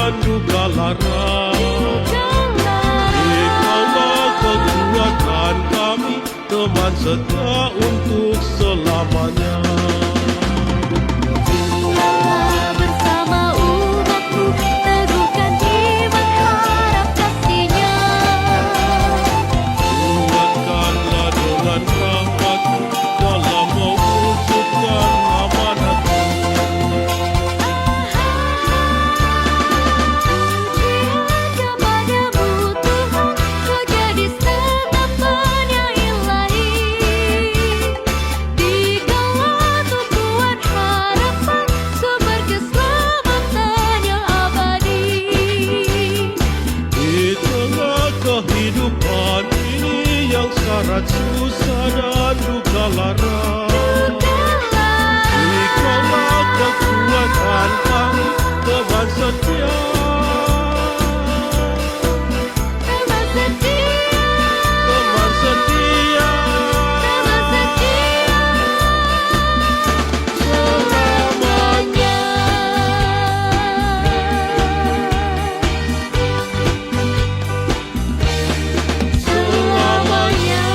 dan duka lara. Engkaulah kekuatan kami, teman setia untuk selamanya. Kehidupan ini yang syarat susah dan duka lara. Engkaulah kekuatan kami, teman setia. Teman setia. Selamanya.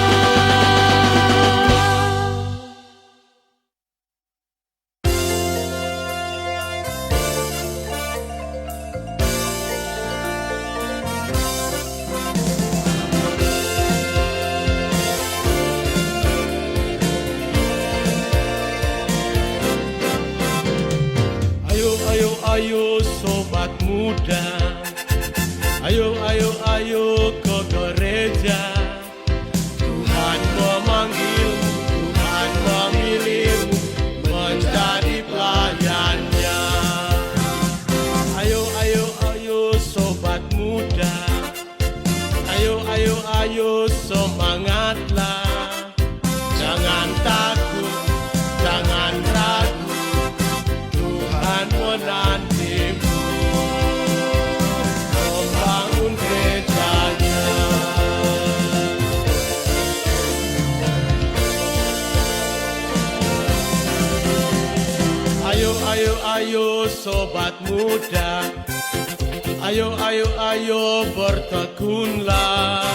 Ayo sobat muda, ayo ke gereja. Tuhan memanggilmu, Tuhan memilihmu menjadi pelayannya. Ayo sobat muda, ayo semangatlah. Jangan takut, jangan ragu, Tuhan menantimu membangun gerejanya. Ayo sobat muda, ayo bertekunlah.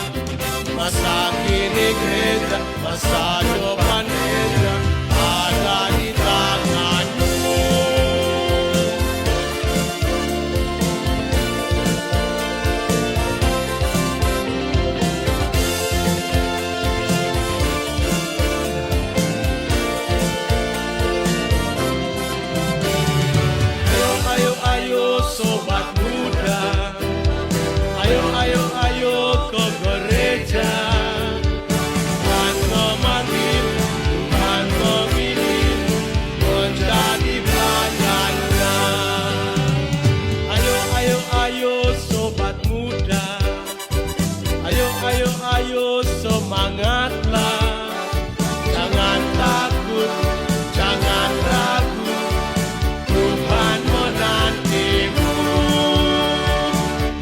Masa kini gereja, masa depan gereja ada di tanganmu. Ayo sobat muda, ayo ke gereja. Tuhan memanggil, Tuhan memilih menjadi pelayannya. Ayo sobat muda, ayo semangatlah. Jangan takut, jangan ragu, Tuhan menantimu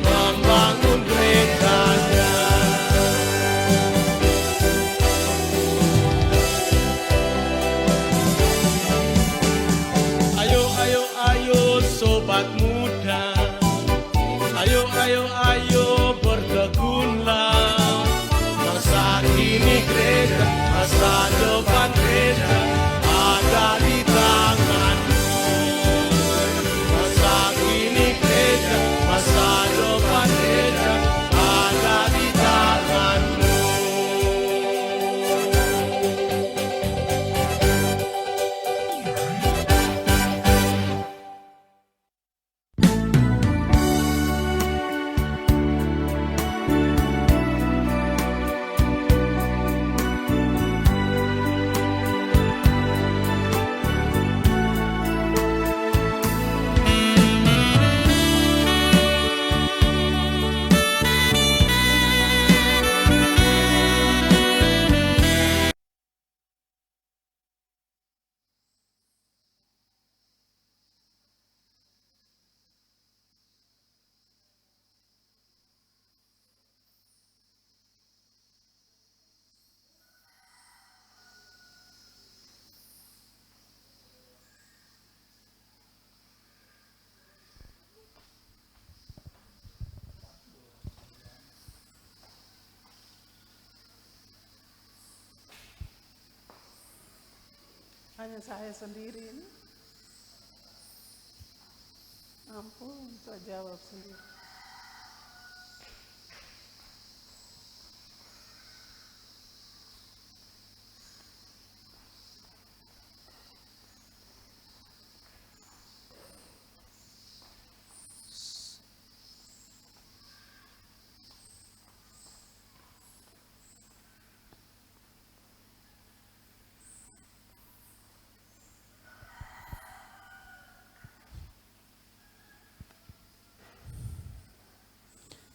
membangun gerejanya. Ayo sobat muda, ayo bertekunlah. Masa kini gereja Hanya saya sendiri ini. Ampun, saya jawab sendiri.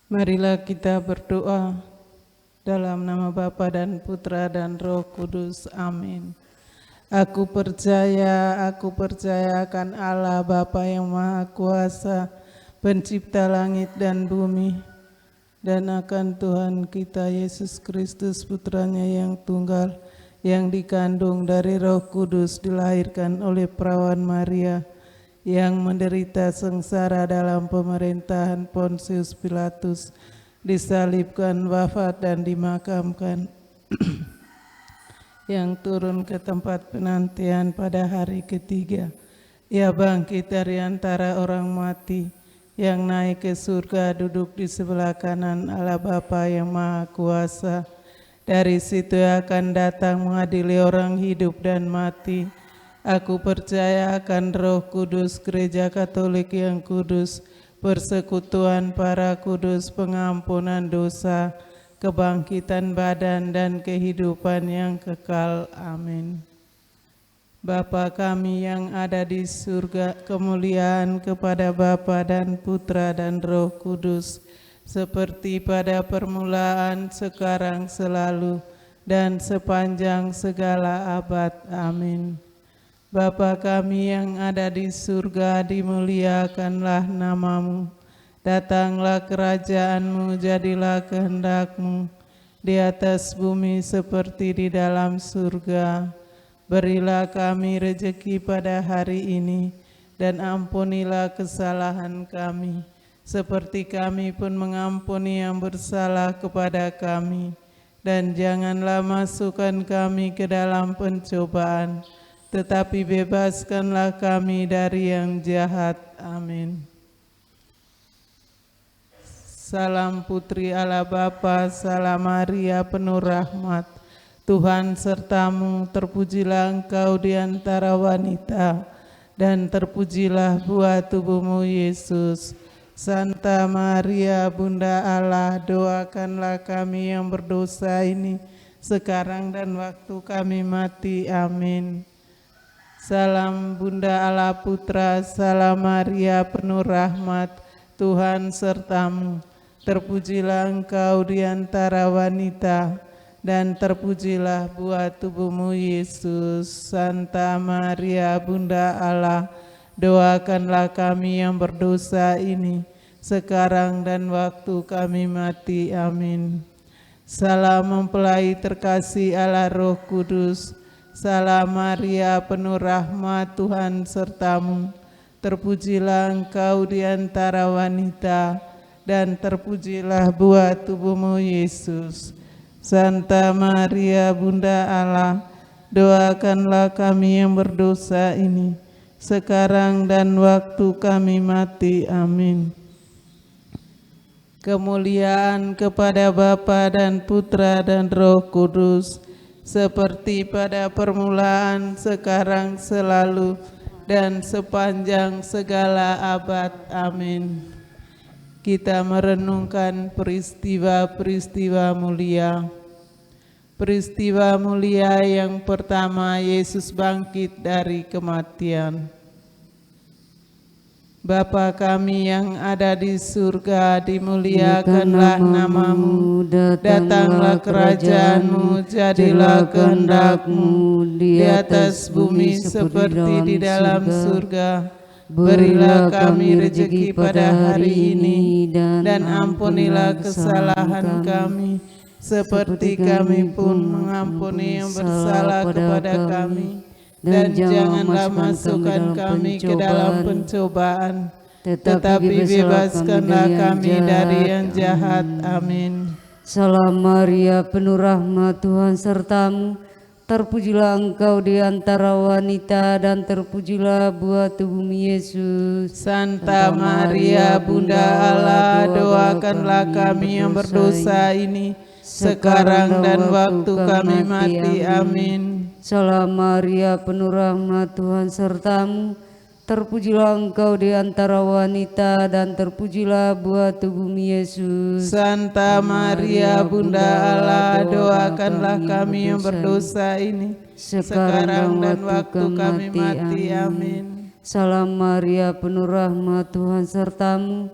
Marilah kita berdoa dalam nama Bapa dan Putra dan Roh Kudus. Amin. Aku percaya akan Allah Bapa yang Maha Kuasa, pencipta langit dan bumi, dan akan Tuhan kita Yesus Kristus, Putranya yang tunggal, yang dikandung dari Roh Kudus, dilahirkan oleh perawan Maria, yang menderita sengsara dalam pemerintahan Pontius Pilatus, disalibkan, wafat dan dimakamkan, yang turun ke tempat penantian pada hari ketiga. Ia bangkit dari antara orang mati, yang naik ke surga, duduk di sebelah kanan Allah Bapa yang Maha Kuasa. Dari situ akan datang mengadili orang hidup dan mati. Aku percaya akan Roh Kudus, Gereja Katolik yang kudus, persekutuan para kudus, pengampunan dosa, kebangkitan badan, dan kehidupan yang kekal. Amin. Bapa kami yang ada di surga, kemuliaan kepada Bapa dan Putra dan Roh Kudus, seperti pada permulaan, sekarang, selalu, dan sepanjang segala abad. Amin. Bapa kami yang ada di surga, dimuliakanlah namamu. Datanglah kerajaanmu, jadilah kehendak-Mu di atas bumi seperti di dalam surga. Berilah kami rejeki pada hari ini, dan ampunilah kesalahan kami, seperti kami pun mengampuni yang bersalah kepada kami. Dan janganlah masukkan kami ke dalam pencobaan, tetapi bebaskanlah kami dari yang jahat. Amin. Salam Putri Allah Bapa, salam Maria penuh rahmat, Tuhan sertamu, terpujilah engkau di antara wanita, dan terpujilah buah tubuhmu Yesus. Santa Maria Bunda Allah, doakanlah kami yang berdosa ini, sekarang dan waktu kami mati. Amin. Salam Bunda Allah Putra, salam Maria penuh rahmat, Tuhan sertamu. Terpujilah engkau di antara wanita, dan terpujilah buah tubuhmu Yesus. Santa Maria Bunda Allah, doakanlah kami yang berdosa ini, sekarang dan waktu kami mati. Amin. Salam mempelai terkasih Allah Roh Kudus, salam Maria penuh rahmat, Tuhan sertamu. Terpujilah engkau di antara wanita, dan terpujilah buah tubuhmu Yesus. Santa Maria Bunda Allah, doakanlah kami yang berdosa ini, sekarang dan waktu kami mati. Amin. Kemuliaan kepada Bapa dan Putra dan Roh Kudus, seperti pada permulaan, sekarang, selalu, dan sepanjang segala abad. Amin. Kita merenungkan peristiwa-peristiwa mulia. Peristiwa mulia yang pertama, Yesus bangkit dari kematian. Bapa kami yang ada di surga, dimuliakanlah namamu, datanglah kerajaanmu, jadilah kehendak-Mu di atas bumi seperti di dalam surga. Berilah kami rejeki pada hari ini, dan ampunilah kesalahan kami, seperti kami pun mengampuni yang bersalah kepada kami. Dan janganlah masukkan kami ke dalam pencobaan, tetapi bebaskanlah kami dari yang jahat. Amin. Salam Maria penuh rahmat, Tuhan sertamu. Terpujilah Engkau di antara wanita dan terpujilah buah tubuhmu Yesus. Santa Maria Bunda Allah, doakanlah kami yang berdosa ini, sekarang dan waktu kami mati. Amin. Salam Maria, penuh rahmat, Tuhan sertamu. Terpujilah Engkau di antara wanita dan terpujilah buah tubuhmu Yesus. Santa Maria Bunda Allah, doakanlah kami yang berdosa ini, sekarang dan waktu kami mati. Amin. Salam Maria, penuh rahmat, Tuhan sertamu.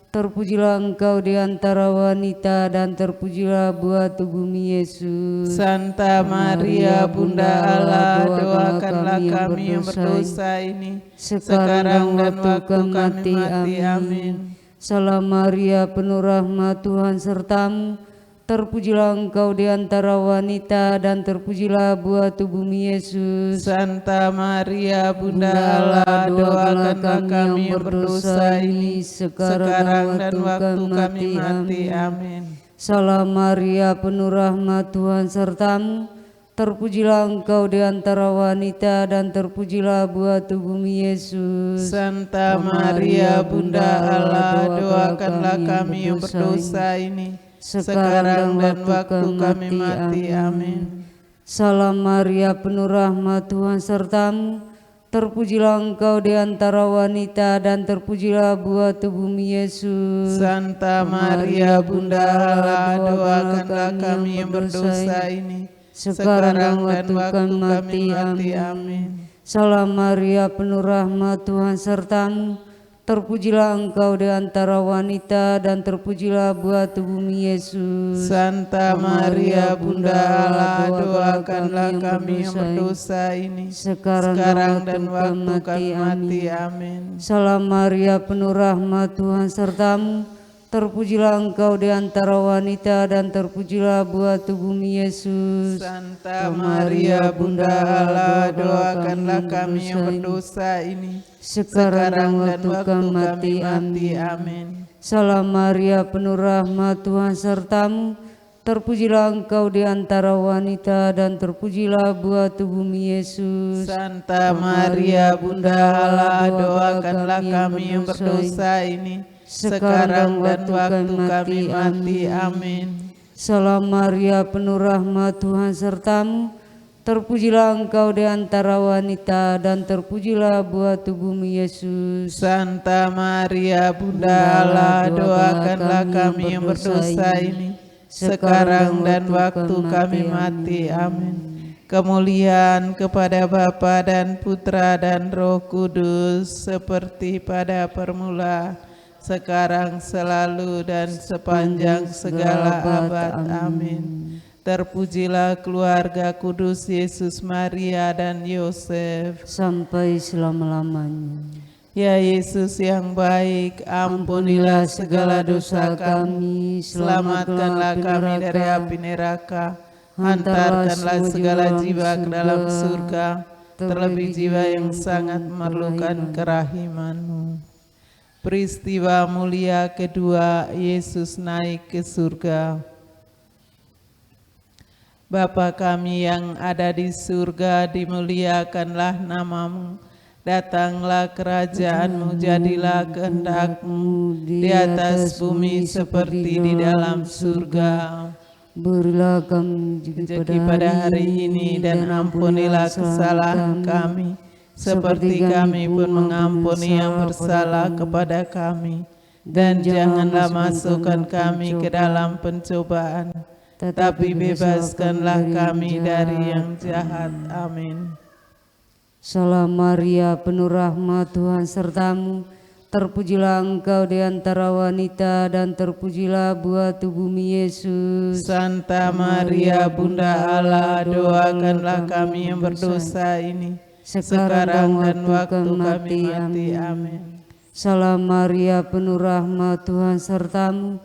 Terpujilah Engkau di antara wanita dan terpujilah buah tubuhmu Yesus. Santa Maria Bunda Allah, doakanlah kami yang berdosa ini, sekarang dan waktu kami mati. Amin. Salam Maria, penuh rahmat, Tuhan sertamu. Terpujilah Engkau di antara wanita dan terpujilah buah tubuhmu Yesus. Santa Maria Bunda Allah, doakanlah kami yang berdosa ini, sekarang dan waktu kami mati. Amin. Salam Maria, penuh rahmat, Tuhan sertamu. Terpujilah Engkau di antara wanita dan terpujilah buah tubuhmu Yesus. Santa Maria Bunda Allah, doakanlah kami yang berdosa ini, sekarang dan waktu kami mati. Amin. Salam Maria, penuh rahmat, Tuhan sertamu. Terpujilah Engkau di antara wanita dan terpujilah buah tubuhmu Yesus. Santa Maria Bunda Allah, doakanlah kami yang berdosa ini, sekarang dan waktu kami mati. Amin. Salam Maria, penuh rahmat, Tuhan sertamu. Terpujilah Engkau di antara wanita dan terpujilah buah tubuhmu Yesus. Santa Maria Bunda Allah, doakanlah kami yang berdosa ini, sekarang dan waktu kami mati. Amin. Salam Maria, penuh rahmat, Tuhan sertamu. Terpujilah Engkau di antara wanita dan terpujilah buah tubuhmu Yesus. Santa Maria Bunda Allah, doakanlah kami yang berdosa ini, sekarang dan waktu kami mati. Amin. Salam Maria, penuh rahmat, Tuhan sertamu. Terpujilah Engkau di antara wanita dan terpujilah buah tubuhmu Yesus. Santa Maria Bunda Allah, doakanlah kami yang berdosa ini, sekarang dan waktu kami mati. Amin. Salam Maria, penuh rahmat, Tuhan sertamu. Terpujilah Engkau di antara wanita dan terpujilah buah tubuhmu Yesus. Santa Maria Bunda Allah, doakanlah kami yang berdosa ini, sekarang dan waktu kami mati. Amin. Kemuliaan kepada Bapa dan Putra dan Roh Kudus, seperti pada permula, sekarang, selalu, dan sepanjang segala abad. Amin. Terpujilah keluarga kudus Yesus, Maria, dan Yosef, sampai selama-lamanya. Ya Yesus yang baik, ampunilah segala dosa kami, selamatkanlah kami dari api neraka, hantarkanlah segala jiwa ke dalam surga, terlebih jiwa yang sangat memerlukan kerahiman-Mu. Peristiwa mulia kedua, Yesus naik ke surga. Bapa kami yang ada di surga, dimuliakanlah nama-Mu. Datanglah kerajaan-Mu, jadilah kehendak-Mu di atas bumi seperti di dalam surga. Berilah kami rezeki pada hari ini, dan ampunilah kesalahan kami, seperti kami pun mengampuni yang bersalah kepada kami. Dan janganlah masukkan kami ke dalam pencobaan, tetapi bebaskanlah kami dari yang jahat. Amin. Salam Maria, penuh rahmat, Tuhan sertamu. Terpujilah Engkau di antara wanita dan terpujilah buah tubuhmu Yesus. Santa Maria Bunda Allah, doakanlah kami yang berdosa ini, sekarang dan waktu kami mati. Amin. Salam Maria, penuh rahmat, Tuhan sertamu.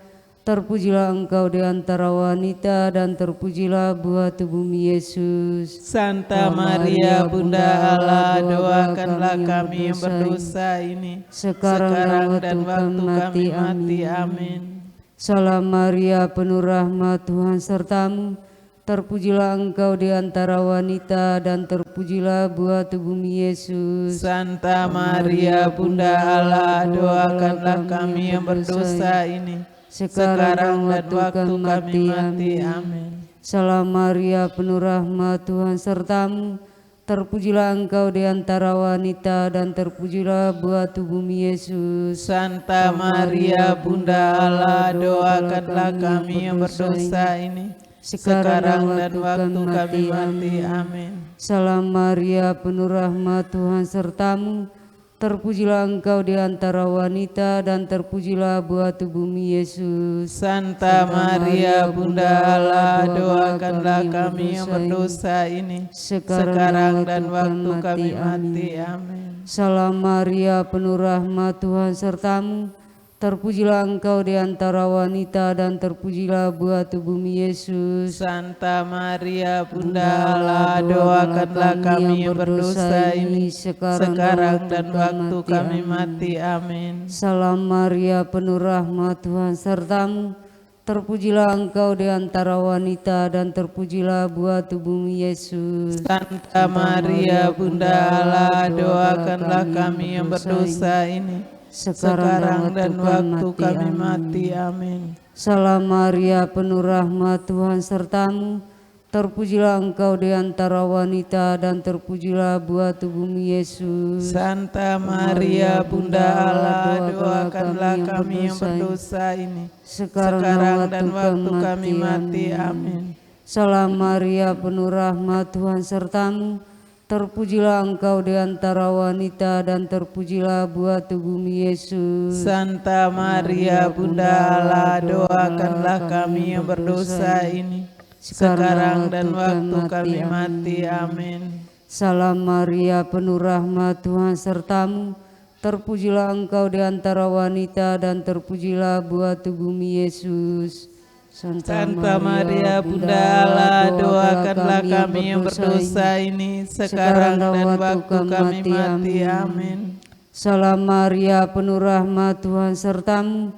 Terpujilah Engkau di antara wanita dan terpujilah buah tubuhmu Yesus. Santa Maria Bunda Allah, doakanlah kami yang berdosa ini, sekarang dan waktu kami mati. Amin. Salam Maria, penuh rahmat, Tuhan sertamu. terpujilah Engkau di antara wanita dan terpujilah buah tubuhmu Yesus. Santa Maria Bunda Allah, doakanlah kami yang berdosa ini, sekarang dan waktu kami mati. Amin. Salam Maria, penuh rahmat, Tuhan sertamu, terpujilah Engkau di antara wanita dan terpujilah buah tubuhmu Yesus. Santa Maria Bunda Allah, doakanlah kami yang berdosa ini, sekarang dan waktu kami mati. Amin. Salam Maria, penuh rahmat, Tuhan sertamu, terpujilah Engkau di antara wanita dan terpujilah buah tubuhmu Yesus. Santa Maria Bunda Allah, doakanlah kami yang berdosa ini, sekarang dan waktu kami mati. Amin. Salam Maria, penuh rahmat, Tuhan sertamu, terpujilah Engkau di antara wanita dan terpujilah buah tubuhmu Yesus. Santa Maria Bunda Allah, doakanlah kami yang berdosa ini, sekarang dan waktu kami mati. Amin. Salam Maria, penuh rahmat, Tuhan sertamu, terpujilah Engkau di antara wanita dan terpujilah buah tubuhmu Yesus. Santa Maria Bunda Allah, doakanlah kami yang berdosa ini, sekarang dan waktu kami mati. Amin. Salam Maria, penuh rahmat, Tuhan sertamu, terpujilah Engkau di antara wanita dan terpujilah buah tubuhmu Yesus. Santa Maria Bunda Allah, doakanlah kami yang berdosa ini, sekarang dan waktu kami mati. Amin. Salam Maria, penuh rahmat, Tuhan sertamu, terpujilah Engkau di antara wanita dan terpujilah buah tubuhmu Yesus. Santa Maria Bunda Allah, doakanlah kami yang berdosa ini, sekarang dan waktu kami mati. Amin. Salam Maria, penuh rahmat, Tuhan sertamu, terpujilah Engkau di antara wanita dan terpujilah buah tubuhmu Yesus. Santa Maria Bunda Allah, doakanlah kami yang berdosa ini, sekarang dan waktu kami mati. Amin. Salam Maria, penuh rahmat, Tuhan sertamu,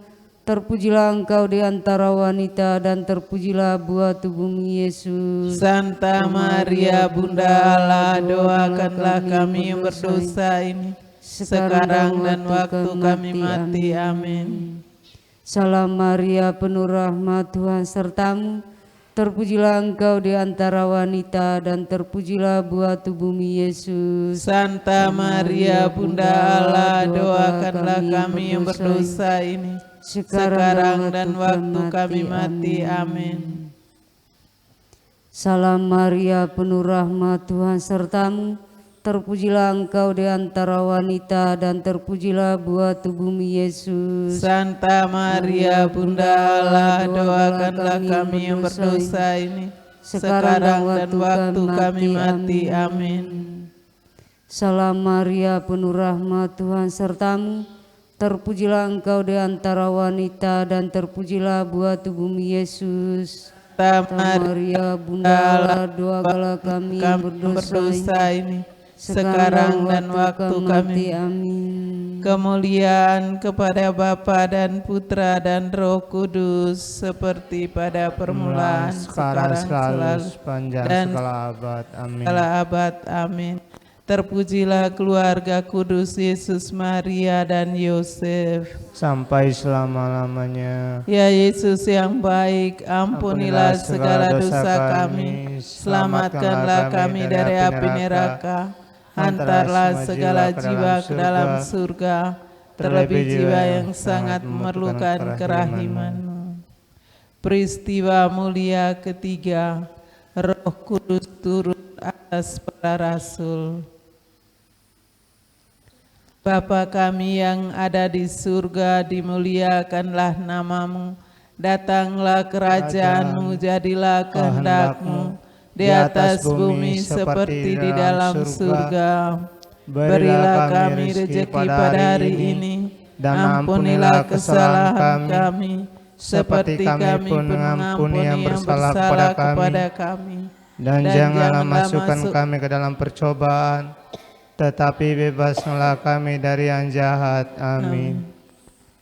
terpujilah Engkau di antara wanita dan terpujilah buah tubuhmu Yesus. Santa Maria Bunda Allah, doakanlah kami yang berdosa ini, sekarang dan waktu kami mati. Amin. Salam Maria, penuh rahmat, Tuhan sertamu, terpujilah Engkau di antara wanita dan terpujilah buah tubuhmu Yesus. Santa Maria Bunda Allah, doakanlah kami yang berdosa ini, sekarang dan waktu kami mati. Amin. Salam Maria, penuh rahmat, Tuhan sertamu, terpujilah Engkau di antara wanita dan terpujilah buah tubuhmu Yesus. Santa Maria Bunda Allah, doakanlah kami yang berdosa ini, sekarang dan waktu kami mati. Amin. Salam Maria, penuh rahmat, Tuhan sertamu, terpujilah Engkau di antara wanita dan terpujilah buah tubuhmu Yesus. Santa Maria Bunda Allah, doakanlah kami yang berdosa ini, sekarang dan waktu kami. Amin. Kemuliaan kepada Bapa dan Putra dan Roh Kudus, seperti pada permulaan, sekarang, selalu, sepanjang dan segala abad. Amin. segala abad. Amin. Terpujilah keluarga kudus Yesus, Maria, dan Yosef, sampai selama-lamanya. Ya Yesus yang baik, ampunilah segala dosa kami, selamatkanlah kami dari api neraka, hantarlah segala jiwa ke dalam surga, terlebih jiwa yang sangat memerlukan kerahiman-Mu. Peristiwa mulia ketiga, Roh Kudus turun atas para rasul. Bapa kami yang ada di surga, dimuliakanlah nama-Mu, datanglah kerajaan-Mu, jadilah kehendak-Mu di atas bumi seperti di dalam surga. Berilah kami rezeki pada hari ini, dan ampunilah kesalahan kami, seperti kami pun mengampuni yang bersalah kepada kami. Dan janganlah masukkan kami ke dalam percobaan, tetapi bebaskanlah kami dari yang jahat. Amin.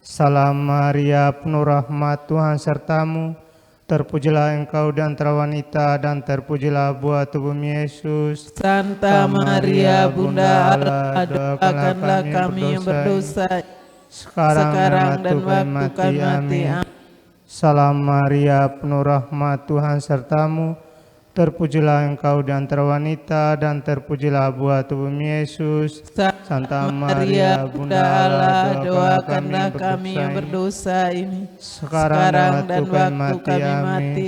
Salam Maria, penuh rahmat, Tuhan sertamu, Terpujilah engkau di antara wanita dan terpujilah buah tubuhmu Yesus. Santa Maria Bunda Allah, doakanlah kami yang berdosa sekarang dan waktu kami mati. Amin. Salam Maria, penuh rahmat, Tuhan sertamu. Terpujilah engkau di antara wanita dan terpujilah buah tubuhmu Yesus. Santa Maria Bunda Allah, doakanlah kami yang berdosa ini sekarang dan waktu kami mati.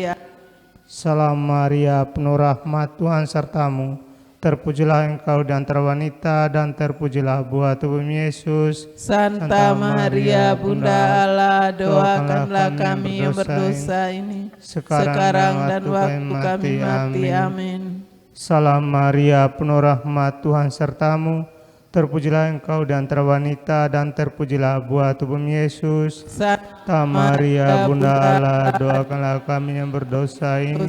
Salam Maria, penuh rahmat, Tuhan sertamu. Terpujilah engkau di antara wanita dan terpujilah buah tubuhmu Yesus. Santa Maria Bunda Allah, doakanlah kami yang berdosa ini sekarang dan waktu kami mati. Amin. Salam Maria, penuh rahmat, Tuhan sertamu. Terpujilah engkau di antara wanita dan terpujilah buah tubuhmu Yesus. Santa Maria Bunda Allah, doakanlah kami yang berdosa ini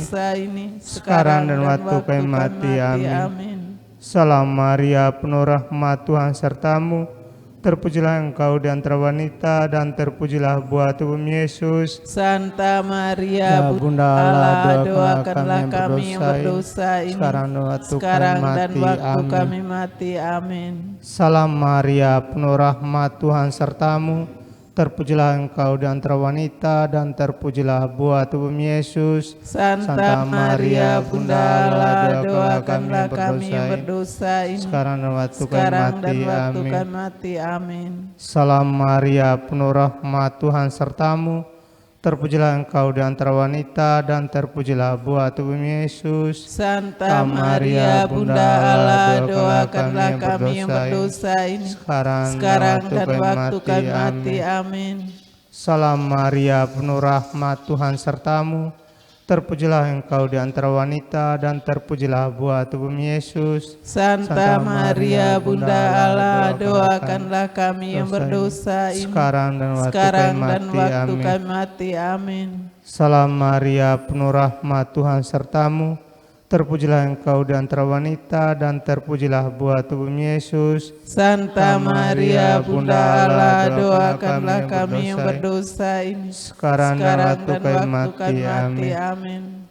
sekarang dan waktu kami mati. Amin. Salam Maria, penuh rahmat, Tuhan sertamu. Terpujilah engkau di antara wanita dan terpujilah buah tubuhmu Yesus. Santa Maria Bunda Allah, doakanlah kami yang berdosa ini sekarang dan waktu kami mati. Amin. Salam Maria, penuh rahmat, Tuhan sertamu. Terpujilah engkau di antara wanita dan terpujilah buah tubuhmu Yesus. Santa Maria Bunda Allah, doakanlah kami yang berdosa ini sekarang dan waktu kami mati. Amin. Salam Maria, penuh rahmat, Tuhan sertamu. Terpujilah engkau di antara wanita dan terpujilah buah tubuhmu Yesus. Santa Maria Bunda Allah, doakanlah kami yang berdosa ini sekarang dan waktu kami mati. Amin. Salam Maria, penuh rahmat, Tuhan sertamu. Terpujilah engkau di antara wanita dan terpujilah buah tubuhmu Yesus. Santa Maria Bunda Allah, doakanlah kami yang berdosa ini sekarang dan waktu kami mati. Amin. Salam Maria, penuh rahmat, Tuhan sertamu. Terpujilah engkau di antara wanita dan terpujilah buah tubuhmu Yesus. Santa Maria Bunda Allah, doakanlah kami yang berdosa ini sekarang dan waktu kami mati. Amin.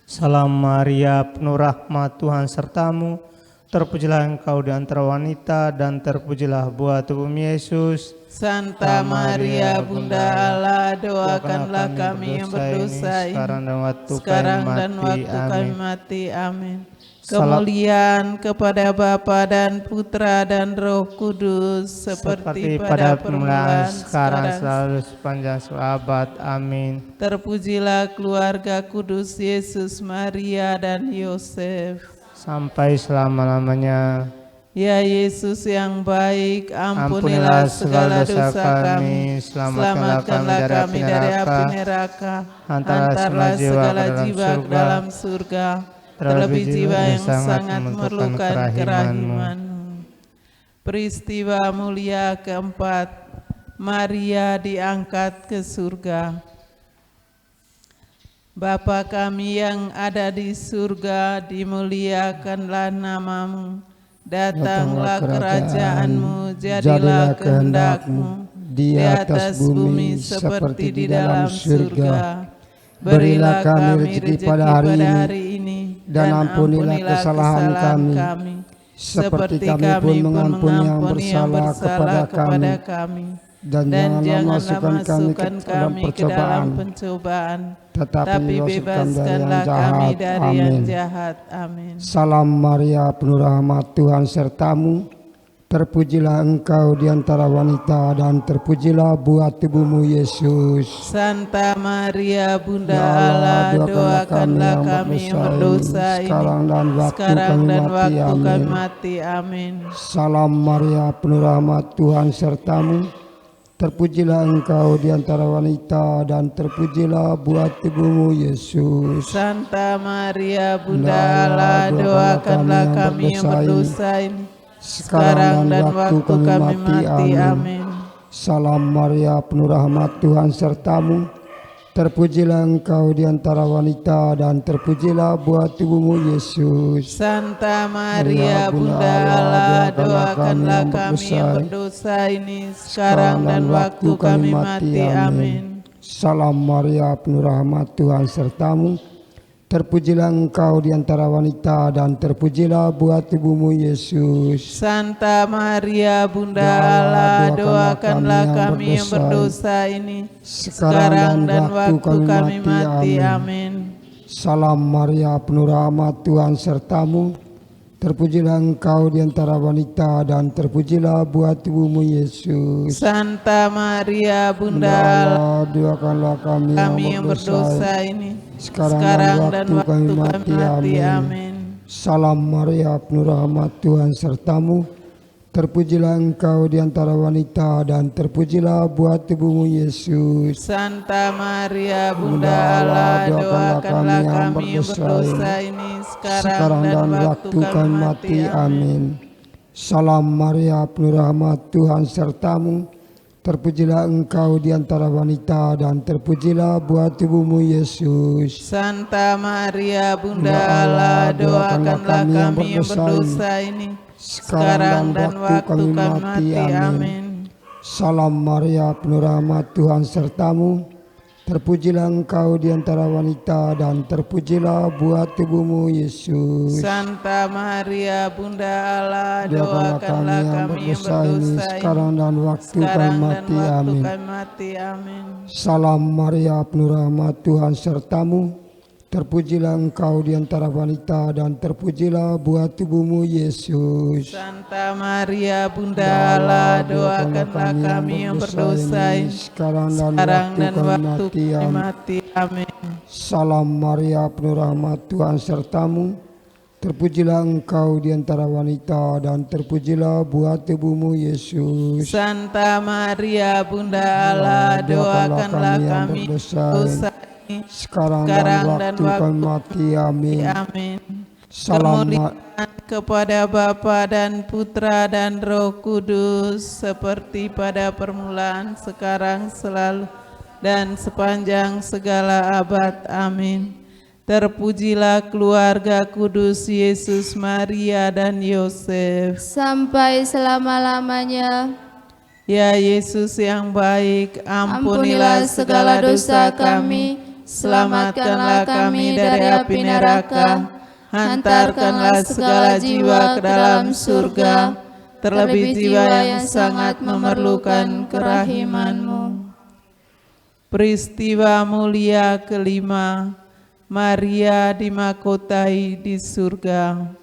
Salam Maria, penuh rahmat, Tuhan sertamu. Terpujilah engkau di antara wanita dan terpujilah buah tubuhmu Yesus. Santa Maria Bunda Allah, doakanlah kami yang berdosa ini sekarang dan waktu kami mati. Amin. Kemuliaan kepada Bapa dan Putra dan Roh Kudus seperti pada permulaan, sekarang, selalu, sepanjang abad. Amin. Terpujilah keluarga kudus Yesus, Maria dan Yosef sampai selama-lamanya. Ya Yesus yang baik, ampunilah segala dosa kami, selamatkanlah kami dari api neraka, hantarlah segala jiwa ke dalam surga, terlebih jiwa yang sangat memerlukan kerahiman-Mu. Peristiwa mulia keempat, Maria diangkat ke surga. Bapa kami yang ada di surga, dimuliakanlah nama-Mu. Datanglah kerajaan-Mu, jadilah kehendak-Mu di atas bumi seperti di dalam surga. Berilah kami rezeki pada hari ini, dan ampunilah kesalahan kami, seperti kami pun mengampuni yang bersalah kepada kami. Dan janganlah masukkan kami ke dalam pencobaan, tetapi bebaskanlah kami dari yang jahat. Amin. Salam Maria, penuh rahmat, Tuhan sertamu. Terpujilah engkau di antara wanita dan terpujilah buah tubuhmu Yesus. Santa Maria Bunda Allah, doakanlah kami yang berdosa ini sekarang dan waktu kami mati. Amin. Salam Maria, penuh rahmat, Tuhan sertamu. Terpujilah engkau di antara wanita dan terpujilah buah tubuhmu Yesus. Santa Maria Bunda Allah, doakanlah kami yang berdosa ini sekarang dan waktu kami mati. Amin. Salam Maria, penuh rahmat, Tuhan sertamu. Terpujilah engkau di antara wanita dan terpujilah buah tubuhmu Yesus. Santa Maria Bunda Allah, doakanlah kami yang berdosa ini sekarang dan waktu kami mati. Amin. Salam Maria, penuh rahmat, Tuhan sertamu. Terpujilah engkau di antara wanita dan terpujilah buah tubuhmu Yesus. Santa Maria Bunda Allah, doakanlah kami yang berdosa ini sekarang dan waktu kami mati. Amin. Salam Maria, penuh rahmat, Tuhan sertamu. Terpujilah engkau di antara wanita dan terpujilah buah tubuhmu Yesus. Santa Maria Bunda Allah, doakanlah kami yang berdosa ini sekarang dan waktu kami mati. Amin. Salam Maria, penuh rahmat, Tuhan sertamu. Terpujilah engkau di antara wanita dan terpujilah buah tubuhmu Yesus. Santa Maria Bunda Allah, doakanlah kami yang berdosa ini sekarang dan waktu kami mati. Amin. Salam Maria, penuh rahmat, Tuhan sertamu. Terpujilah engkau di antara wanita dan terpujilah buah tubuhmu Yesus. Santa Maria Bunda Allah, doakanlah kami yang berdosa ini sekarang dan waktu kami mati. Amin. Salam Maria, penuh rahmat, Tuhan sertamu. Terpujilah engkau di antara wanita dan terpujilah buah tubuhmu Yesus. Santa Maria Bunda Allah, doakanlah kami yang berdosa ini sekarang dan waktu kami mati. Amin. Salam Maria, penuh rahmat, Tuhan sertamu. Terpujilah engkau di antara wanita dan terpujilah buah tubuhmu Yesus. Santa Maria Bunda Allah, doakanlah kami yang berdosa ini sekarang dan waktu kami mati. Amin. Salam Maria, penuh rahmat, Tuhan sertamu. Terpujilah engkau di antara wanita dan terpujilah buah tubuhmu Yesus. Santa Maria Bunda Allah, doakanlah kami yang berdosa sekarang dan waktu kami mati. Amin. Amin. Salam kepada Bapa dan Putra dan Roh Kudus, seperti pada permulaan, sekarang, selalu, dan sepanjang segala abad. Amin. Terpujilah keluarga kudus Yesus, Maria, dan Yosef sampai selama-lamanya. Ya Yesus yang baik, ampunilah segala dosa kami, selamatkanlah kami dari api neraka, hantarkanlah segala jiwa ke dalam surga, terlebih jiwa yang sangat memerlukan kerahiman-Mu. Peristiwa mulia kelima, Maria dimahkotai di surga.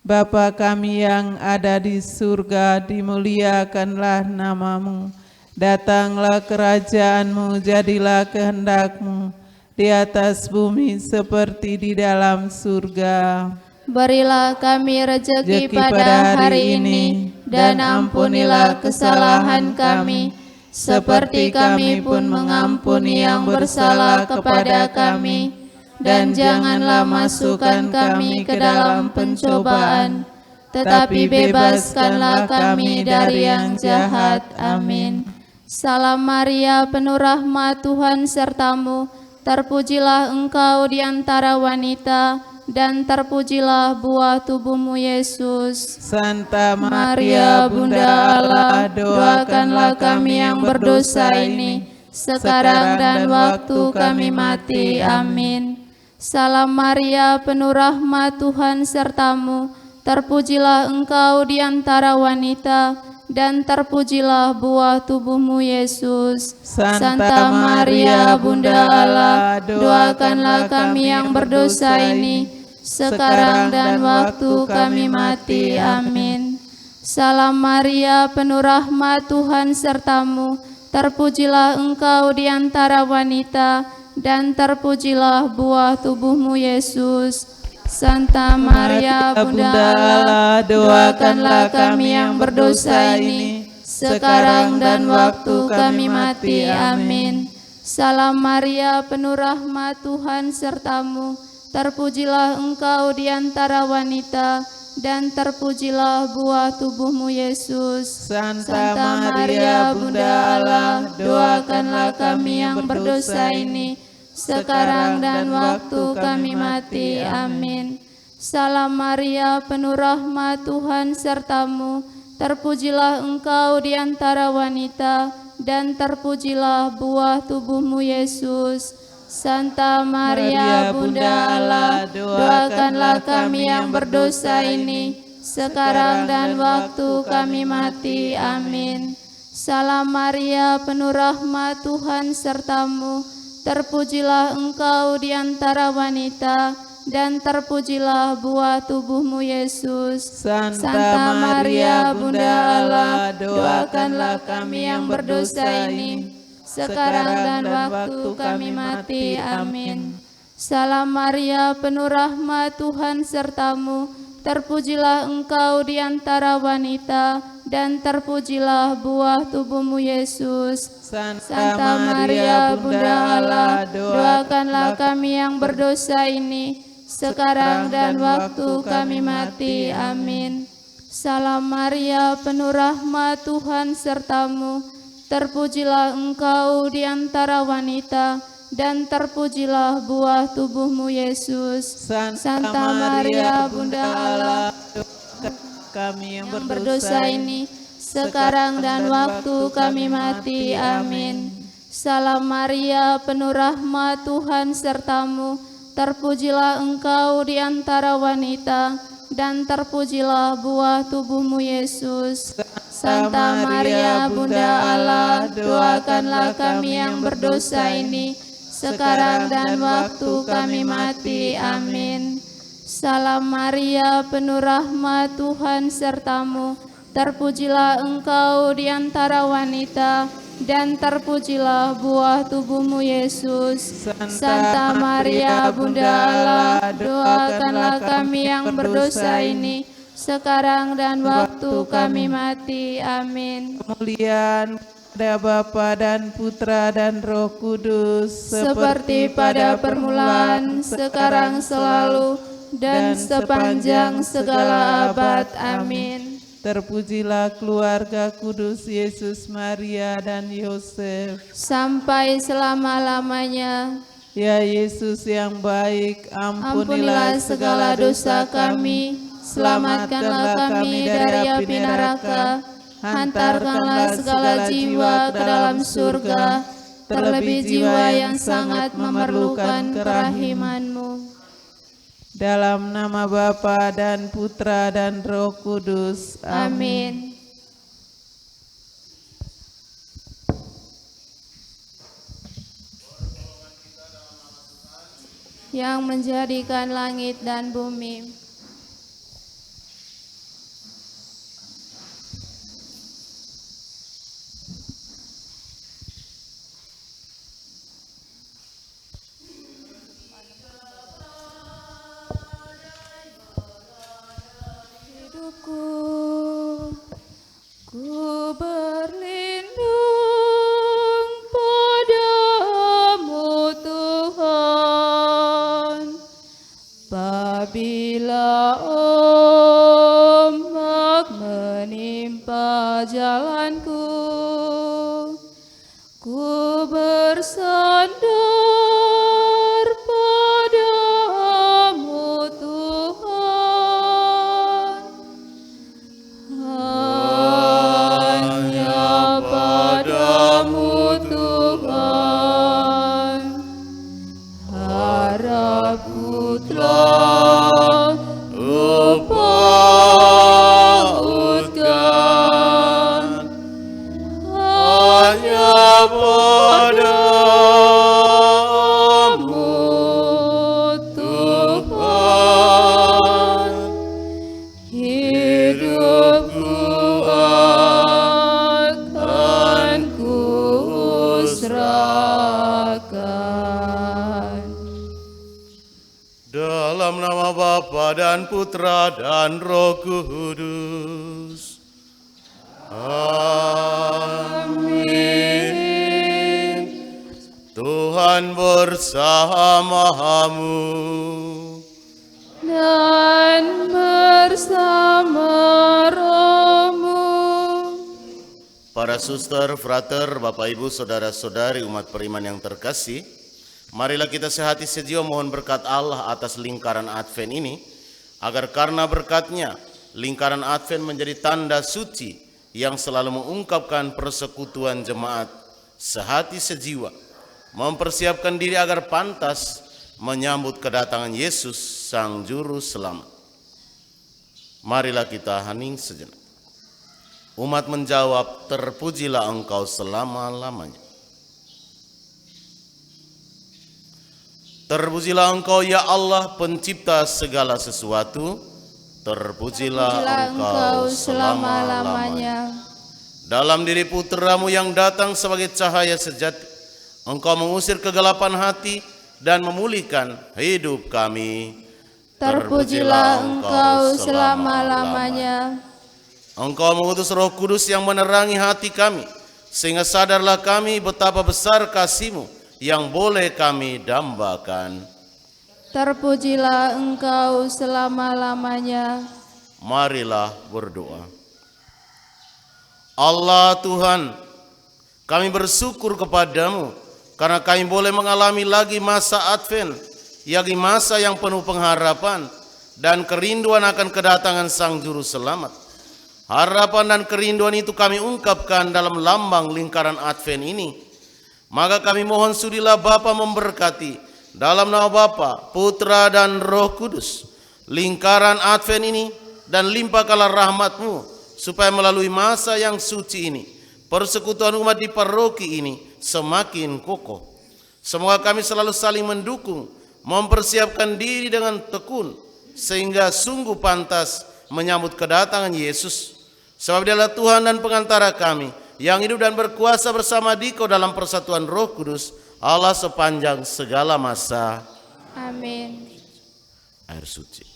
Bapa kami yang ada di surga, dimuliakanlah nama-Mu. Datanglah kerajaan-Mu, jadilah kehendak-Mu di atas bumi seperti di dalam surga. Berilah kami rezeki pada hari ini, dan ampunilah kesalahan kami, seperti kami pun mengampuni yang bersalah kepada kami. Dan janganlah masukkan kami ke dalam pencobaan, tetapi bebaskanlah kami dari yang jahat. Amin. Salam Maria, penuh rahmat, Tuhan sertamu. Terpujilah engkau di antara wanita, dan terpujilah buah tubuhmu Yesus. Santa Maria Bunda Allah, doakanlah kami yang berdosa ini sekarang dan waktu kami mati. Amin. Salam Maria, penuh rahmat, Tuhan sertamu. Terpujilah engkau di antara wanita, dan terpujilah buah tubuhmu Yesus. Santa Maria Bunda Allah, doakanlah kami yang berdosa ini sekarang dan waktu kami mati. Amin. Salam Maria, penuh rahmat, Tuhan sertamu. Terpujilah engkau di antara wanita, dan terpujilah buah tubuhmu Yesus. Santa Maria Bunda Allah, doakanlah kami yang berdosa ini sekarang dan waktu kami mati. Amin. Salam Maria, penuh rahmat, Tuhan sertamu. Terpujilah engkau di antara wanita, dan terpujilah buah tubuhmu Yesus. Santa Maria Bunda Allah, doakanlah kami yang berdosa ini sekarang dan waktu kami mati. Amin. Salam Maria, penuh rahmat, Tuhan sertamu. Terpujilah engkau di antara wanita, dan terpujilah buah tubuhmu Yesus. Santa Maria Bunda Allah, doakanlah kami yang berdosa ini, sekarang dan waktu kami mati. Amin. Salam Maria, penuh rahmat, Tuhan sertamu. Terpujilah engkau di antara wanita, dan terpujilah buah tubuhmu Yesus. Santa Maria Bunda Allah, doakanlah kami yang berdosa ini, sekarang dan waktu kami mati. Amin. Salam Maria, penuh rahmat, Tuhan sertamu. Terpujilah engkau di antara wanita, dan terpujilah buah tubuhmu Yesus. Santa Maria Bunda Allah, doakanlah kami yang berdosa ini, sekarang dan waktu kami mati. Amin. Salam Maria, penuh rahmat, Tuhan sertamu. Terpujilah engkau di antara wanita, dan terpujilah buah tubuhmu Yesus. Santa Maria Bunda Allah, kami yang berdosa ini, sekarang dan waktu kami mati. Amin. Salam Maria, penuh rahmat, Tuhan sertamu. Terpujilah engkau di antara wanita, dan terpujilah buah tubuhmu Yesus. Santa Maria Bunda Allah, doakanlah kami yang berdosa ini, sekarang dan waktu kami mati. Amin. Salam Maria, penuh rahmat, Tuhan sertamu. Terpujilah engkau di antara wanita, dan terpujilah buah tubuhmu Yesus. Santa Maria Bunda Allah, doakanlah kami yang berdosa ini, sekarang dan waktu kami mati. Amin. Kemuliaan pada Bapa dan Putra dan Roh Kudus, Seperti pada permulaan, sekarang, selalu, dan sepanjang segala abad. Amin. Terpujilah keluarga kudus Yesus, Maria, dan Yosef. Sampai selama-lamanya. Ya Yesus yang baik, Ampunilah segala dosa kami, selamatkanlah kami dari api neraka, hantarkanlah segala jiwa ke dalam surga, terlebih jiwa yang sangat memerlukan kerahiman-Mu. Dalam nama Bapa dan Putra dan Roh Kudus. Amin. Yang menjadikan langit dan bumi. Ku berlindung padamu Tuhan, apabila ombak menimpa jalanku, ku bersandar padamu Tuhan. Hanya padamu Tuhan harapku telah kupautkan. Hanya padamu Tuhan hidupku akan kuserahkan. Dalam nama Bapa dan Putra dan Roh Kudus. Amin. Tuhan bersamamu. Dan bersama rohmu. Para suster, frater, Bapak Ibu, saudara-saudari umat beriman yang terkasih, marilah kita sehati sejiwa mohon berkat Allah atas lingkaran Advent ini, agar karena berkatnya lingkaran Advent menjadi tanda suci yang selalu mengungkapkan persekutuan jemaat sehati sejiwa, mempersiapkan diri agar pantas menyambut kedatangan Yesus Sang Juru Selamat. Marilah kita hening sejenak. Umat menjawab, terpujilah Engkau selama-lamanya. Terpujilah Engkau ya Allah, pencipta segala sesuatu. Terpujilah Engkau selama-lamanya. Dalam diri putra-Mu yang datang sebagai cahaya sejati, Engkau mengusir kegelapan hati dan memulihkan hidup kami. Terpujilah Engkau selama-lamanya. Engkau mengutus Roh Kudus yang menerangi hati kami, sehingga sadarlah kami betapa besar kasih-Mu yang boleh kami dambakan. Terpujilah Engkau selama-lamanya. Marilah berdoa. Allah Tuhan, kami bersyukur kepadamu karena kami boleh mengalami lagi masa Advent, yakni masa yang penuh pengharapan dan kerinduan akan kedatangan Sang Juru Selamat. Harapan dan kerinduan itu kami ungkapkan dalam lambang lingkaran Advent ini. Maka kami mohon sudilah Bapa memberkati dalam nama Bapa, Putra dan Roh Kudus lingkaran Advent ini, dan limpahkanlah rahmat-Mu supaya melalui masa yang suci ini persekutuan umat di paroki ini semakin kokoh. Semoga kami selalu saling mendukung, mempersiapkan diri dengan tekun sehingga sungguh pantas menyambut kedatangan Yesus. Sebab Dialah Tuhan dan pengantara kami yang hidup dan berkuasa bersama Dikau dalam persatuan Roh Kudus, Allah sepanjang segala masa. Amin. Air suci.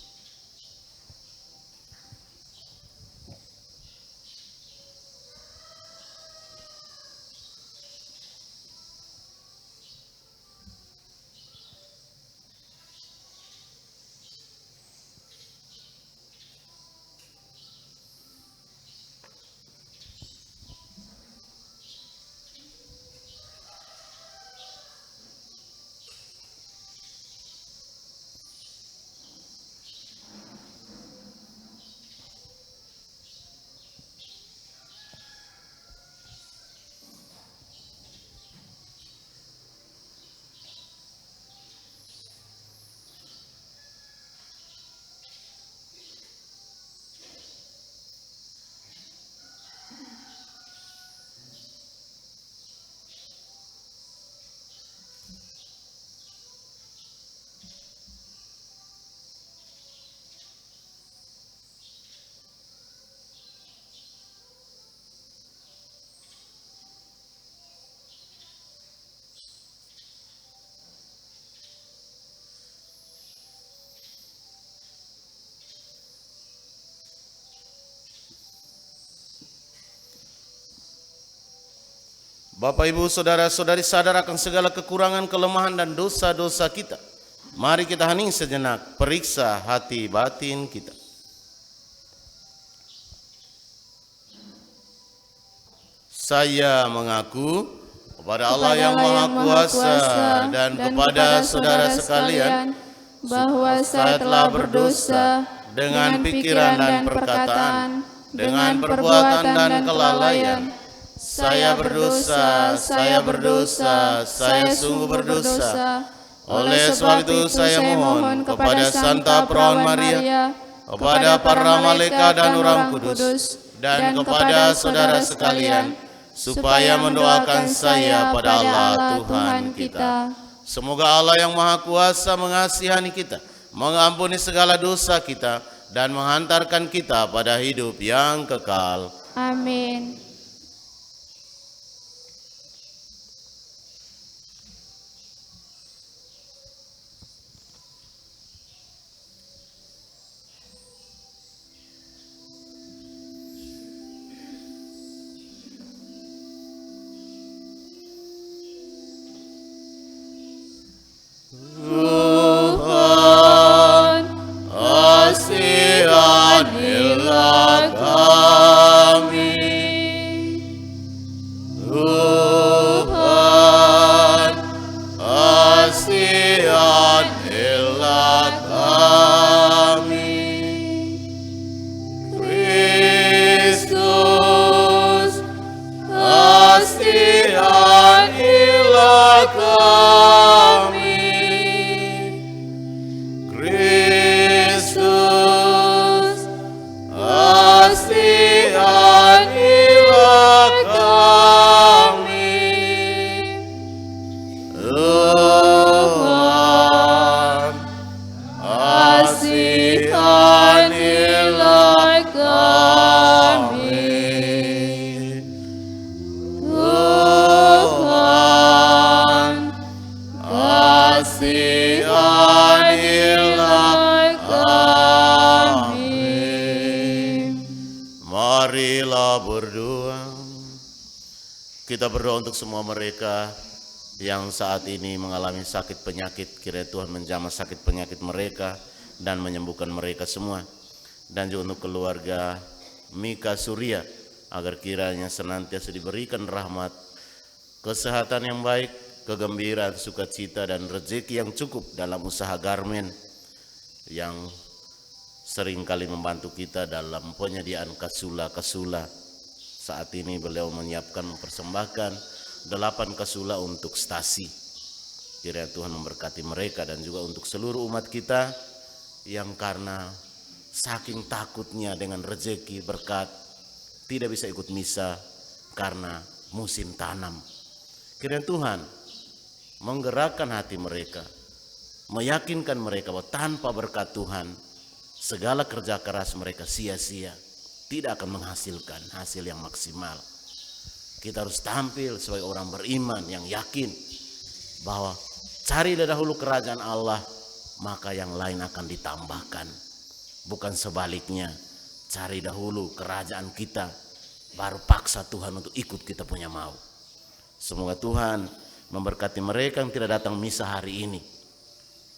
Bapak, Ibu, Saudara-saudari sadar akan segala kekurangan, kelemahan, dan dosa-dosa kita. Mari kita hening sejenak, periksa hati batin kita. Saya mengaku kepada Allah yang Maha Kuasa dan kepada saudara sekalian bahwa saya telah berdosa dengan pikiran dan perkataan, dengan perbuatan dan kelalaian. Saya berdosa, saya sungguh berdosa. Oleh sebab itu saya mohon kepada Santa Perawan Maria, kepada para malaikat dan orang kudus, dan kepada saudara sekalian, supaya mendoakan saya pada Allah Tuhan kita. Semoga Allah yang Maha Kuasa mengasihani kita, mengampuni segala dosa kita, dan menghantarkan kita pada hidup yang kekal. Amin. Tuhan, asihanilah kami. Ampunilah kami. Marilah berdoa. Kita berdoa untuk semua mereka yang saat ini mengalami sakit penyakit. Kiranya Tuhan menjamah sakit penyakit mereka dan menyembuhkan mereka semua. Dan juga untuk keluarga Mika Surya, agar kiranya senantiasa diberikan rahmat, kesehatan yang baik, kegembiraan, sukacita, dan rezeki yang cukup dalam usaha garmen yang seringkali membantu kita dalam penyediaan kasula-kasula. Saat ini beliau menyiapkan, mempersembahkan 8 kasula untuk stasi. Kiranya Tuhan memberkati mereka dan juga untuk seluruh umat kita yang karena saking takutnya dengan rezeki berkat tidak bisa ikut misa karena musim tanam. Kiranya Tuhan menggerakkan hati mereka, meyakinkan mereka bahwa tanpa berkat Tuhan segala kerja keras mereka sia-sia, tidak akan menghasilkan hasil yang maksimal. Kita harus tampil sebagai orang beriman yang yakin bahwa cari dahulu kerajaan Allah, maka yang lain akan ditambahkan. Bukan sebaliknya, cari dahulu kerajaan kita, baru paksa Tuhan untuk ikut kita punya mau. Semoga Tuhan memberkati mereka yang tidak datang misa hari ini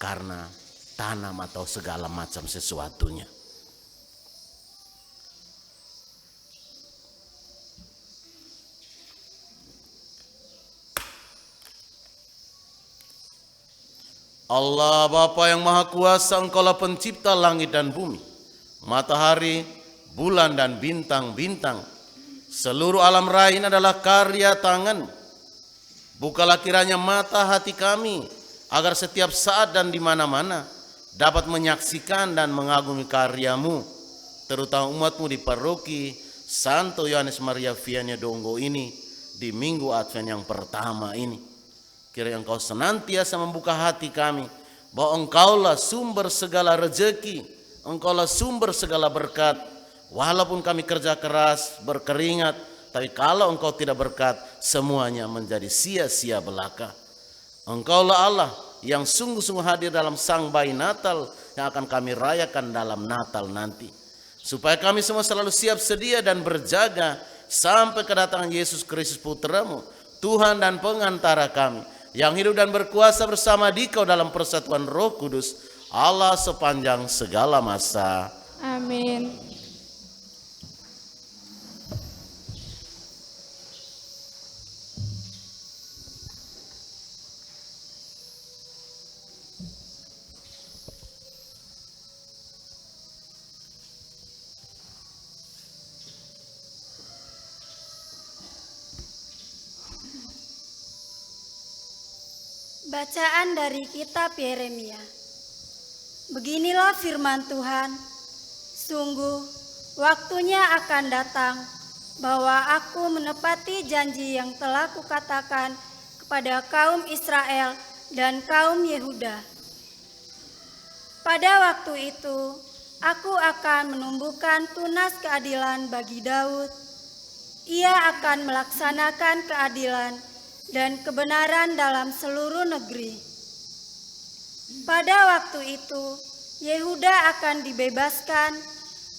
karena tanam atau segala macam sesuatunya. Allah Bapa yang Maha Kuasa, Engkaulah pencipta langit dan bumi, matahari, bulan dan bintang-bintang. Seluruh alam raya ini adalah karya tangan. Bukalah kiranya mata hati kami, agar setiap saat dan di mana-mana dapat menyaksikan dan mengagumi karya-Mu, terutama umat-Mu di paroki Santo Yohanes Maria Vianney Donggo ini di Minggu Advent yang pertama ini. Kiranya Engkau senantiasa membuka hati kami bahwa Engkaulah sumber segala rezeki, Engkaulah sumber segala berkat. Walaupun kami kerja keras, berkeringat, tapi kalau Engkau tidak berkat, semuanya menjadi sia-sia belaka. Engkaulah Allah yang sungguh-sungguh hadir dalam Sang Bayi Natal yang akan kami rayakan dalam Natal nanti. Supaya kami semua selalu siap sedia dan berjaga sampai kedatangan Yesus Kristus Putra-Mu, Tuhan dan pengantara kami, yang hidup dan berkuasa bersama Dikau dalam persatuan Roh Kudus, Allah sepanjang segala masa. Amin. Bacaan dari kitab Yeremia. Beginilah firman Tuhan, sungguh waktunya akan datang bahwa aku menepati janji yang telah kukatakan kepada kaum Israel dan kaum Yehuda. Pada waktu itu, aku akan menumbuhkan tunas keadilan bagi Daud. Ia akan melaksanakan keadilan dan kebenaran dalam seluruh negeri. Pada waktu itu, Yehuda akan dibebaskan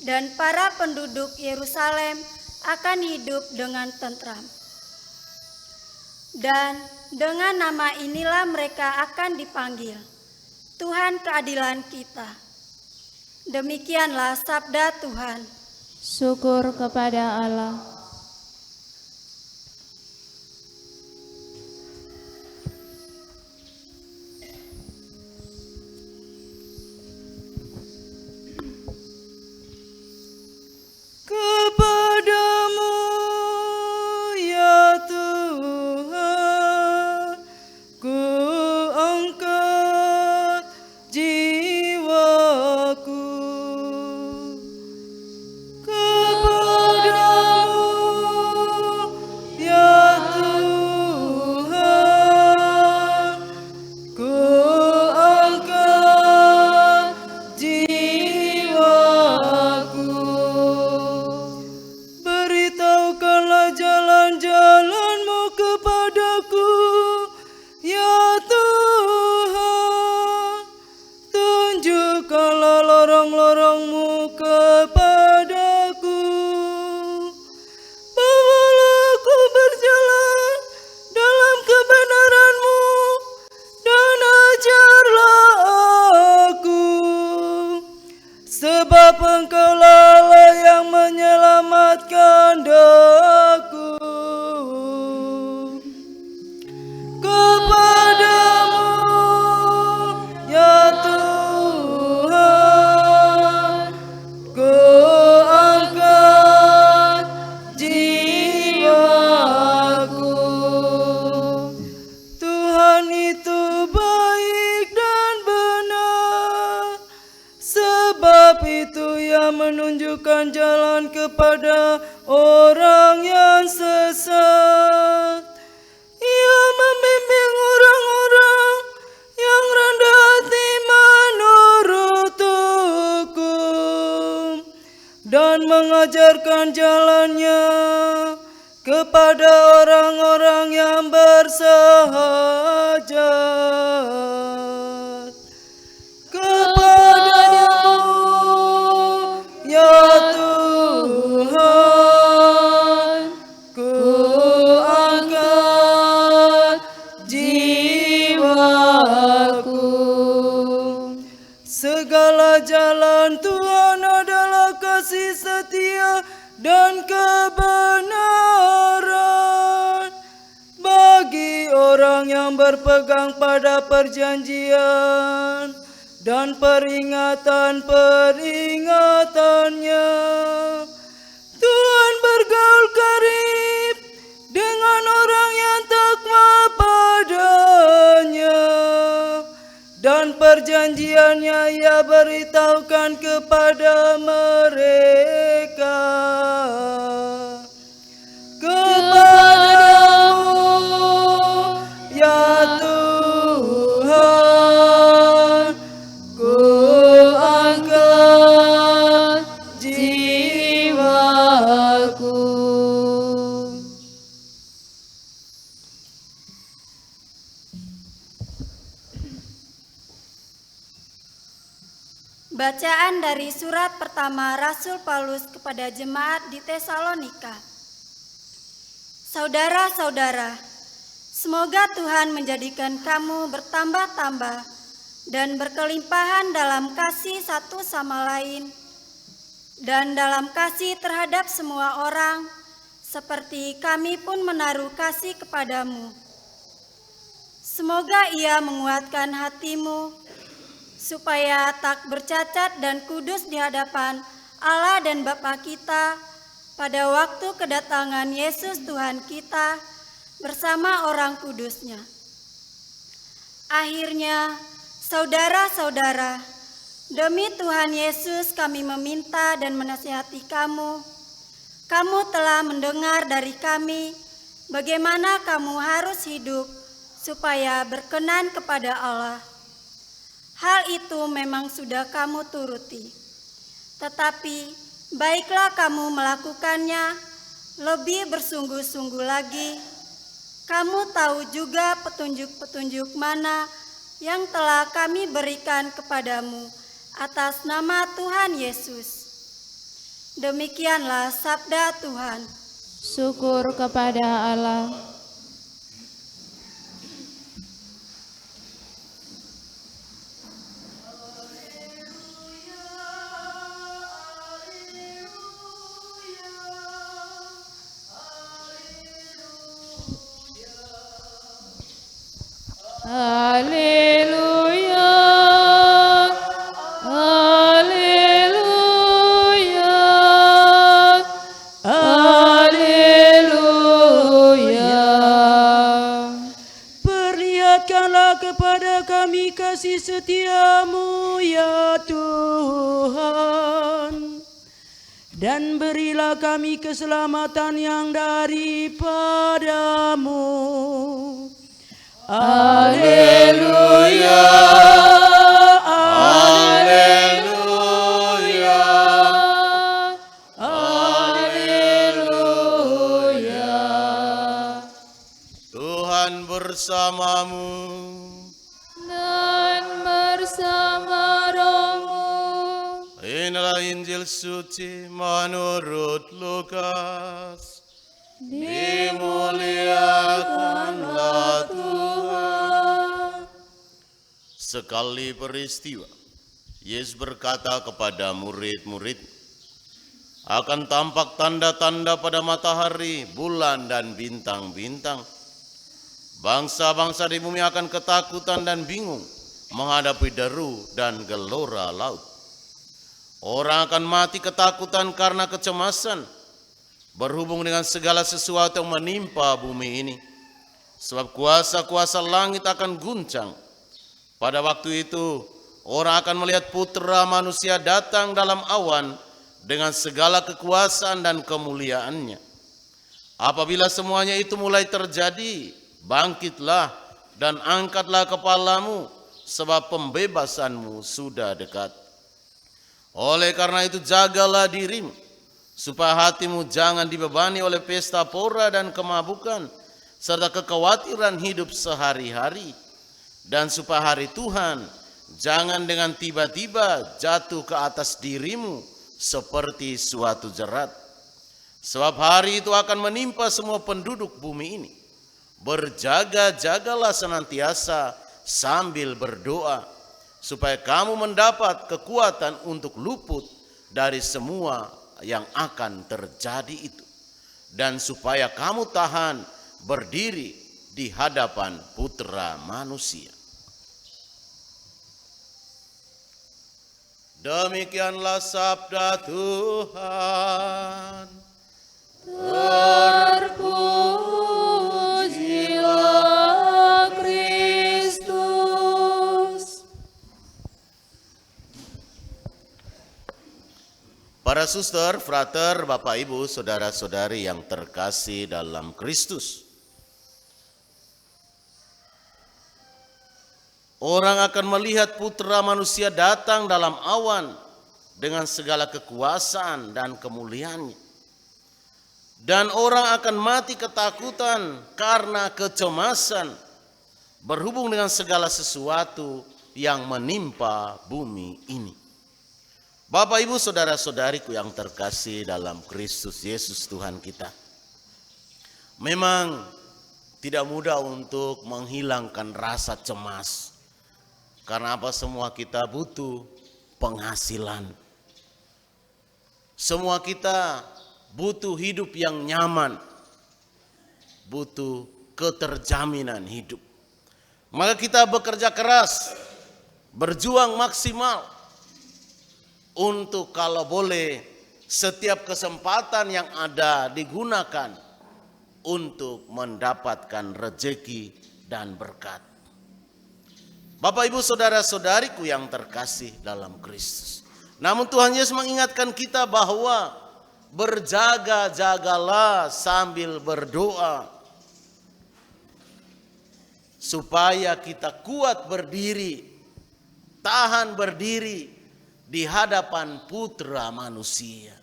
dan para penduduk Yerusalem akan hidup dengan tentram. Dan dengan nama inilah mereka akan dipanggil, Tuhan keadilan kita. Demikianlah sabda Tuhan. Syukur kepada Allah. Kepadamu ya Tuhan, ku angkat jiwaku. Kepadamu sebab Engkaulah Allah yang menyelamatkan daku. Kepadamu ya Tuhan ku angkat jiwaku. Tuhan itu baik dan benar, sebab itu Ia menunjukkan jalan kepada orang yang sesat. Ia membimbing orang-orang yang rendah hati menurut hukum dan mengajarkan jalannya kepada orang-orang yang bersahajat. Kepadamu ya Tuhan ku angkat jiwaku. Segala jalan Tuhan adalah kasih setia dan kebenaran bagi orang yang berpegang pada perjanjian dan peringatan-peringatannya. Tuhan bergaul karib dengan orang yang takwa padanya, dan perjanjiannya Ia beritahukan kepada mereka. Kepadamu ya Tuhan ku angkat jiwaku. Bacaan dari surat pertama Rasul Paulus kepada jemaat di Tesalonika. Saudara-saudara, semoga Tuhan menjadikan kamu bertambah-tambah dan berkelimpahan dalam kasih satu sama lain dan dalam kasih terhadap semua orang, seperti kami pun menaruh kasih kepadamu. Semoga Ia menguatkan hatimu, supaya tak bercacat dan kudus di hadapan Allah dan Bapa kita pada waktu kedatangan Yesus Tuhan kita bersama orang kudusnya. Akhirnya, saudara-saudara, demi Tuhan Yesus kami meminta dan menasihati kamu. Kamu telah mendengar dari kami bagaimana kamu harus hidup supaya berkenan kepada Allah. Hal itu memang sudah kamu turuti. Tetapi baiklah kamu melakukannya lebih bersungguh-sungguh lagi. Kamu tahu juga petunjuk-petunjuk mana yang telah kami berikan kepadamu atas nama Tuhan Yesus. Demikianlah sabda Tuhan. Syukur kepada Allah. Haleluya, haleluya, haleluya. Perlihatkanlah kepada kami kasih setiamu ya Tuhan, dan berilah kami keselamatan yang daripadamu. Haleluya, haleluya, haleluya. Tuhan bersamamu. Dan bersama rohmu. Inilah Injil suci menurut Lukas. Dimuliakanlah Tuhan. Sekali peristiwa, Yesus berkata kepada murid-murid, akan tampak tanda-tanda pada matahari, bulan, dan bintang-bintang. Bangsa-bangsa di bumi akan ketakutan dan bingung menghadapi deru dan gelora laut. Orang akan mati ketakutan karena kecemasan berhubung dengan segala sesuatu yang menimpa bumi ini. Sebab kuasa-kuasa langit akan guncang. Pada waktu itu, orang akan melihat Putra Manusia datang dalam awan dengan segala kekuasaan dan kemuliaannya. Apabila semuanya itu mulai terjadi, bangkitlah dan angkatlah kepalamu, sebab pembebasanmu sudah dekat. Oleh karena itu jagalah dirimu, supaya hatimu jangan dibebani oleh pesta pora dan kemabukan, serta kekhawatiran hidup sehari-hari. Dan supaya hari Tuhan jangan dengan tiba-tiba jatuh ke atas dirimu seperti suatu jerat. Sebab hari itu akan menimpa semua penduduk bumi ini. Berjaga-jagalah senantiasa sambil berdoa, supaya kamu mendapat kekuatan untuk luput dari semua yang akan terjadi itu, dan supaya kamu tahan berdiri di hadapan Putra Manusia. Demikianlah sabda Tuhan. Terpujilah Kristus. Para suster, frater, Bapak Ibu, saudara-saudari yang terkasih dalam Kristus. Orang akan melihat Putra Manusia datang dalam awan dengan segala kekuasaan dan kemuliaannya. Dan orang akan mati ketakutan karena kecemasan berhubung dengan segala sesuatu yang menimpa bumi ini. Bapak, Ibu, saudara-saudariku yang terkasih dalam Kristus Yesus Tuhan kita. Memang tidak mudah untuk menghilangkan rasa cemas. Karena apa? Semua kita butuh penghasilan. Semua kita butuh hidup yang nyaman. Butuh keterjaminan hidup. Maka kita bekerja keras, berjuang maksimal untuk kalau boleh setiap kesempatan yang ada digunakan untuk mendapatkan rezeki dan berkat. Bapak, Ibu, saudara-saudariku yang terkasih dalam Kristus. Namun Tuhan Yesus mengingatkan kita bahwa berjaga-jagalah sambil berdoa, supaya kita kuat berdiri, tahan berdiri di hadapan Putra Manusia.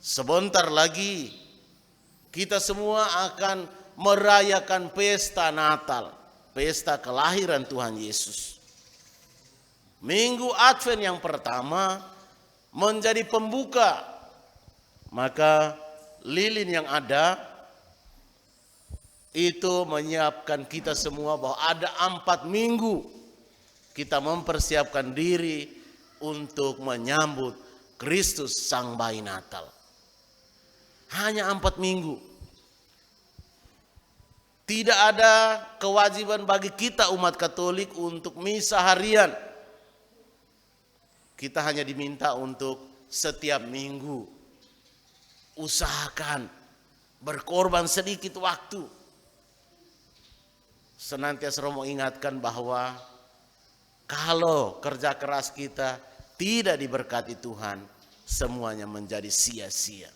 Sebentar lagi kita semua akan merayakan pesta Natal, pesta kelahiran Tuhan Yesus. Minggu Advent yang pertama menjadi pembuka. Maka lilin yang ada itu menyiapkan kita semua bahwa ada 4 minggu kita mempersiapkan diri untuk menyambut Kristus Sang Bayi Natal. Hanya 4 minggu. Tidak ada kewajiban bagi kita umat Katolik untuk misa harian. Kita hanya diminta untuk setiap minggu usahakan berkorban sedikit waktu. Senantiasa Romo ingatkan bahwa kalau kerja keras kita tidak diberkati Tuhan, semuanya menjadi sia-sia.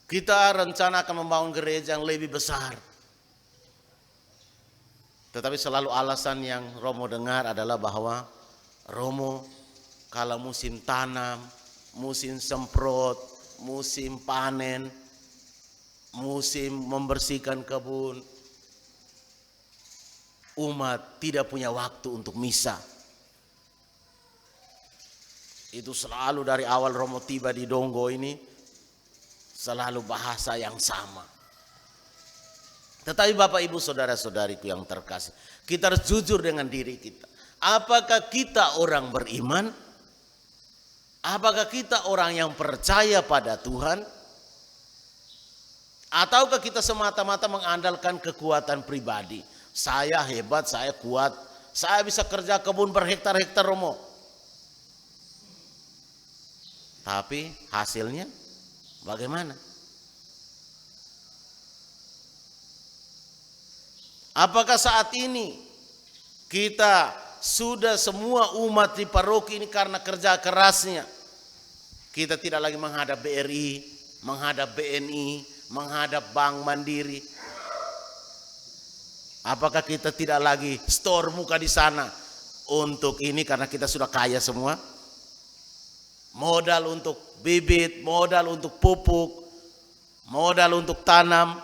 Kita rencana akan membangun gereja yang lebih besar. Tetapi selalu alasan yang Romo dengar adalah bahwa Romo kalau musim tanam, musim semprot, musim panen, musim membersihkan kebun, umat tidak punya waktu untuk misa. Itu selalu dari awal Romo tiba di Donggo ini, selalu bahasa yang sama. Tetapi Bapak, Ibu, saudara-saudariku yang terkasih, kita harus jujur dengan diri kita. Apakah kita orang beriman? Apakah kita orang yang percaya pada Tuhan? Ataukah kita semata-mata mengandalkan kekuatan pribadi? Saya hebat, saya kuat, saya bisa kerja kebun berhektar-hektar, Romo. Tapi hasilnya bagaimana? Apakah saat ini kita sudah semua umat di paroki ini karena kerja kerasnya, kita tidak lagi menghadap BRI, menghadap BNI, menghadap Bank Mandiri? Apakah kita tidak lagi store muka di sana untuk ini karena kita sudah kaya semua? Modal untuk bibit, modal untuk pupuk, modal untuk tanam.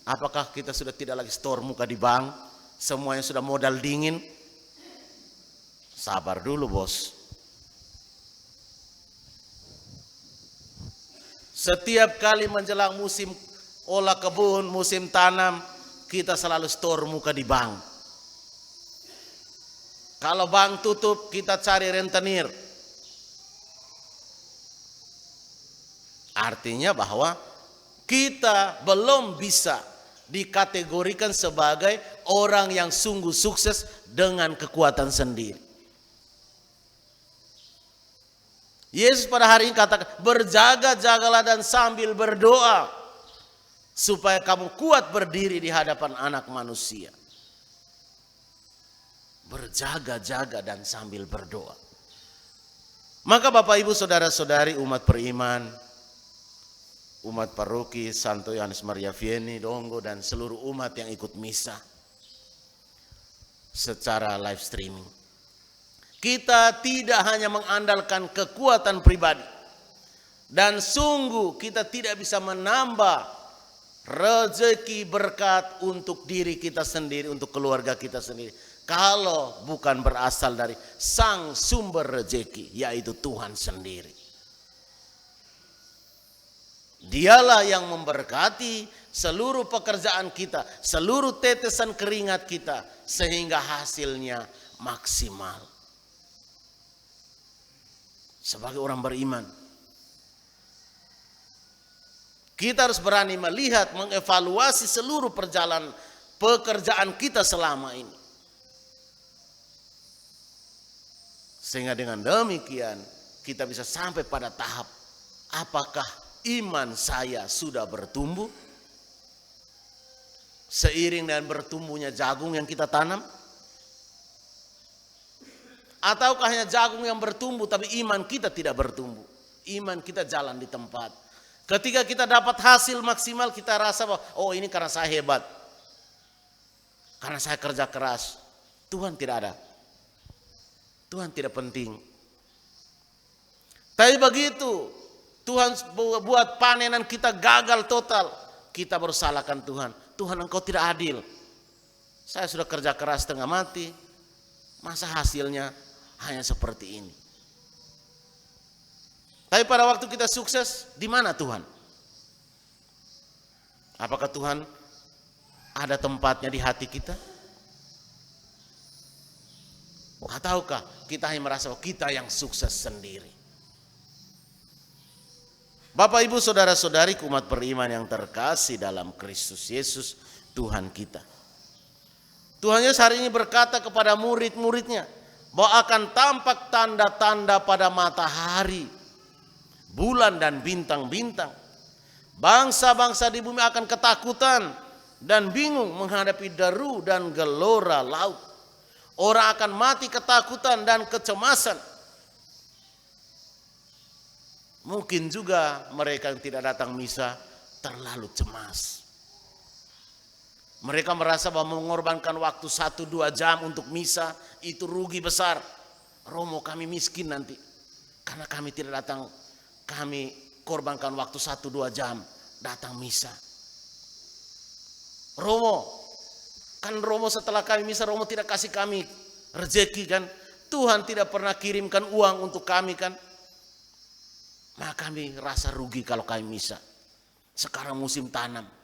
Apakah kita sudah tidak lagi store muka di bank? Semuanya sudah modal dingin? Sabar dulu, bos. Setiap kali menjelang musim olah kebun, musim tanam, kita selalu store muka di bank. Kalau bank tutup, kita cari rentenir. Artinya bahwa kita belum bisa dikategorikan sebagai orang yang sungguh sukses dengan kekuatan sendiri. Yesus pada hari ini katakan, berjaga-jagalah dan sambil berdoa supaya kamu kuat berdiri di hadapan Anak Manusia. Berjaga-jaga dan sambil berdoa. Maka Bapak Ibu Saudara-saudari umat beriman, umat paroki Santo Yohanes Maria Vianney Donggo dan seluruh umat yang ikut misa secara live streaming. Kita tidak hanya mengandalkan kekuatan pribadi, dan sungguh kita tidak bisa menambah rezeki berkat untuk diri kita sendiri, untuk keluarga kita sendiri, kalau bukan berasal dari sang sumber rezeki, yaitu Tuhan sendiri. Dialah yang memberkati seluruh pekerjaan kita, seluruh tetesan keringat kita, sehingga hasilnya maksimal. Sebagai orang beriman, kita harus berani melihat, mengevaluasi seluruh perjalanan pekerjaan kita selama ini. Sehingga dengan demikian kita bisa sampai pada tahap, apakah iman saya sudah bertumbuh seiring dengan bertumbuhnya jagung yang kita tanam? Ataukah hanya jagung yang bertumbuh tapi iman kita tidak bertumbuh? Iman kita jalan di tempat. Ketika kita dapat hasil maksimal, kita rasa bahwa oh, ini karena saya hebat, karena saya kerja keras. Tuhan tidak ada, Tuhan tidak penting. Tapi begitu Tuhan buat panenan kita gagal total, kita baru salahkan Tuhan. Tuhan, engkau tidak adil. Saya sudah kerja keras setengah mati, masa hasilnya hanya seperti ini? Tapi pada waktu kita sukses, di mana Tuhan? Apakah Tuhan ada tempatnya di hati kita? Ataukah kita hanya merasa kita yang sukses sendiri? Bapak Ibu Saudara-saudari umat beriman yang terkasih dalam Kristus Yesus Tuhan kita. Tuhan Yesus hari ini berkata kepada murid-muridnya bahwa akan tampak tanda-tanda pada matahari, bulan dan bintang-bintang. Bangsa-bangsa di bumi akan ketakutan dan bingung menghadapi deru dan gelora laut. Orang akan mati ketakutan dan kecemasan. Mungkin juga mereka yang tidak datang misa terlalu cemas. Mereka merasa bahwa mengorbankan waktu 1-2 jam untuk misa itu rugi besar. Romo, kami miskin nanti karena kami tidak datang. Kami korbankan waktu 1-2 jam datang misa. Romo, kan Romo setelah kami misa, Romo tidak kasih kami rezeki kan. Tuhan tidak pernah kirimkan uang untuk kami kan. Maka kami rasa rugi kalau kami misa. Sekarang musim tanam.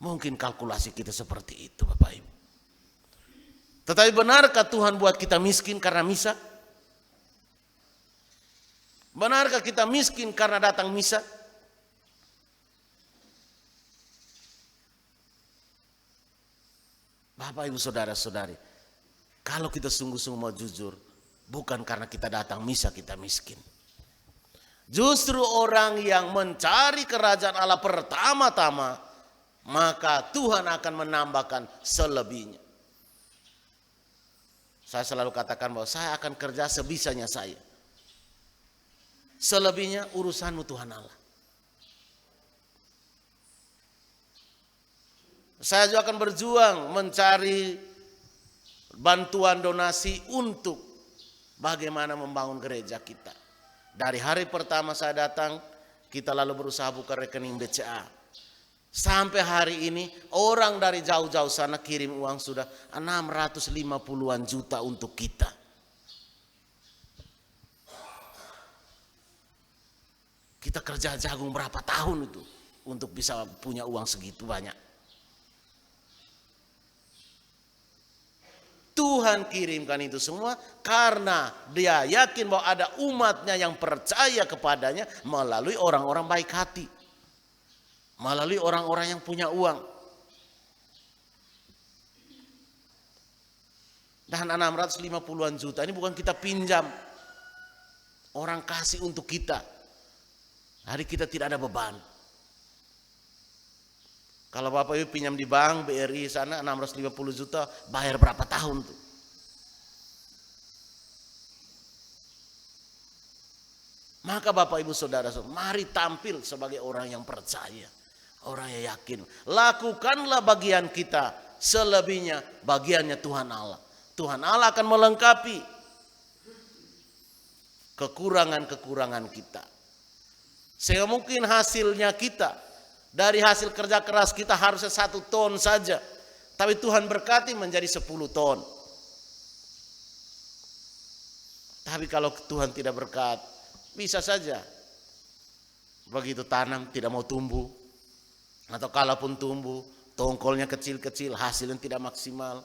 Mungkin kalkulasi kita seperti itu Bapak Ibu. Tetapi benarkah Tuhan buat kita miskin karena misa? Benarkah kita miskin karena datang misa? Bapak Ibu saudara-saudari, kalau kita sungguh-sungguh mau jujur, bukan karena kita datang misa kita miskin. Justru orang yang mencari kerajaan Allah pertama-tama, maka Tuhan akan menambahkan selebihnya. Saya selalu katakan bahwa saya akan kerja sebisanya saya. Selebihnya urusanmu Tuhan Allah. Saya juga akan berjuang mencari bantuan donasi untuk bagaimana membangun gereja kita. Dari hari pertama saya datang, kita lalu berusaha buka rekening BCA. Sampai hari ini orang dari jauh-jauh sana kirim uang sudah 650-an juta untuk kita. Kita kerja jagung berapa tahun itu untuk bisa punya uang segitu banyak. Tuhan kirimkan itu semua karena dia yakin bahwa ada umatnya yang percaya kepadanya melalui orang-orang baik hati. Melalui orang-orang yang punya uang. Dan 650-an juta ini bukan kita pinjam. Orang kasih untuk kita. Hari kita tidak ada beban. Kalau Bapak Ibu pinjam di bank, BRI sana 650 juta, bayar berapa tahun tuh? Maka Bapak Ibu Saudara, mari tampil sebagai orang yang percaya. Orang yang yakin. Lakukanlah bagian kita, selebihnya bagiannya Tuhan Allah. Tuhan Allah akan melengkapi kekurangan-kekurangan kita. Sehingga mungkin hasilnya kita, dari hasil kerja keras kita harusnya 1 ton saja. Tapi Tuhan berkati menjadi 10 ton. Tapi kalau Tuhan tidak berkat, bisa saja. Begitu tanam tidak mau tumbuh. Atau kalaupun tumbuh, tongkolnya kecil-kecil, hasilnya tidak maksimal.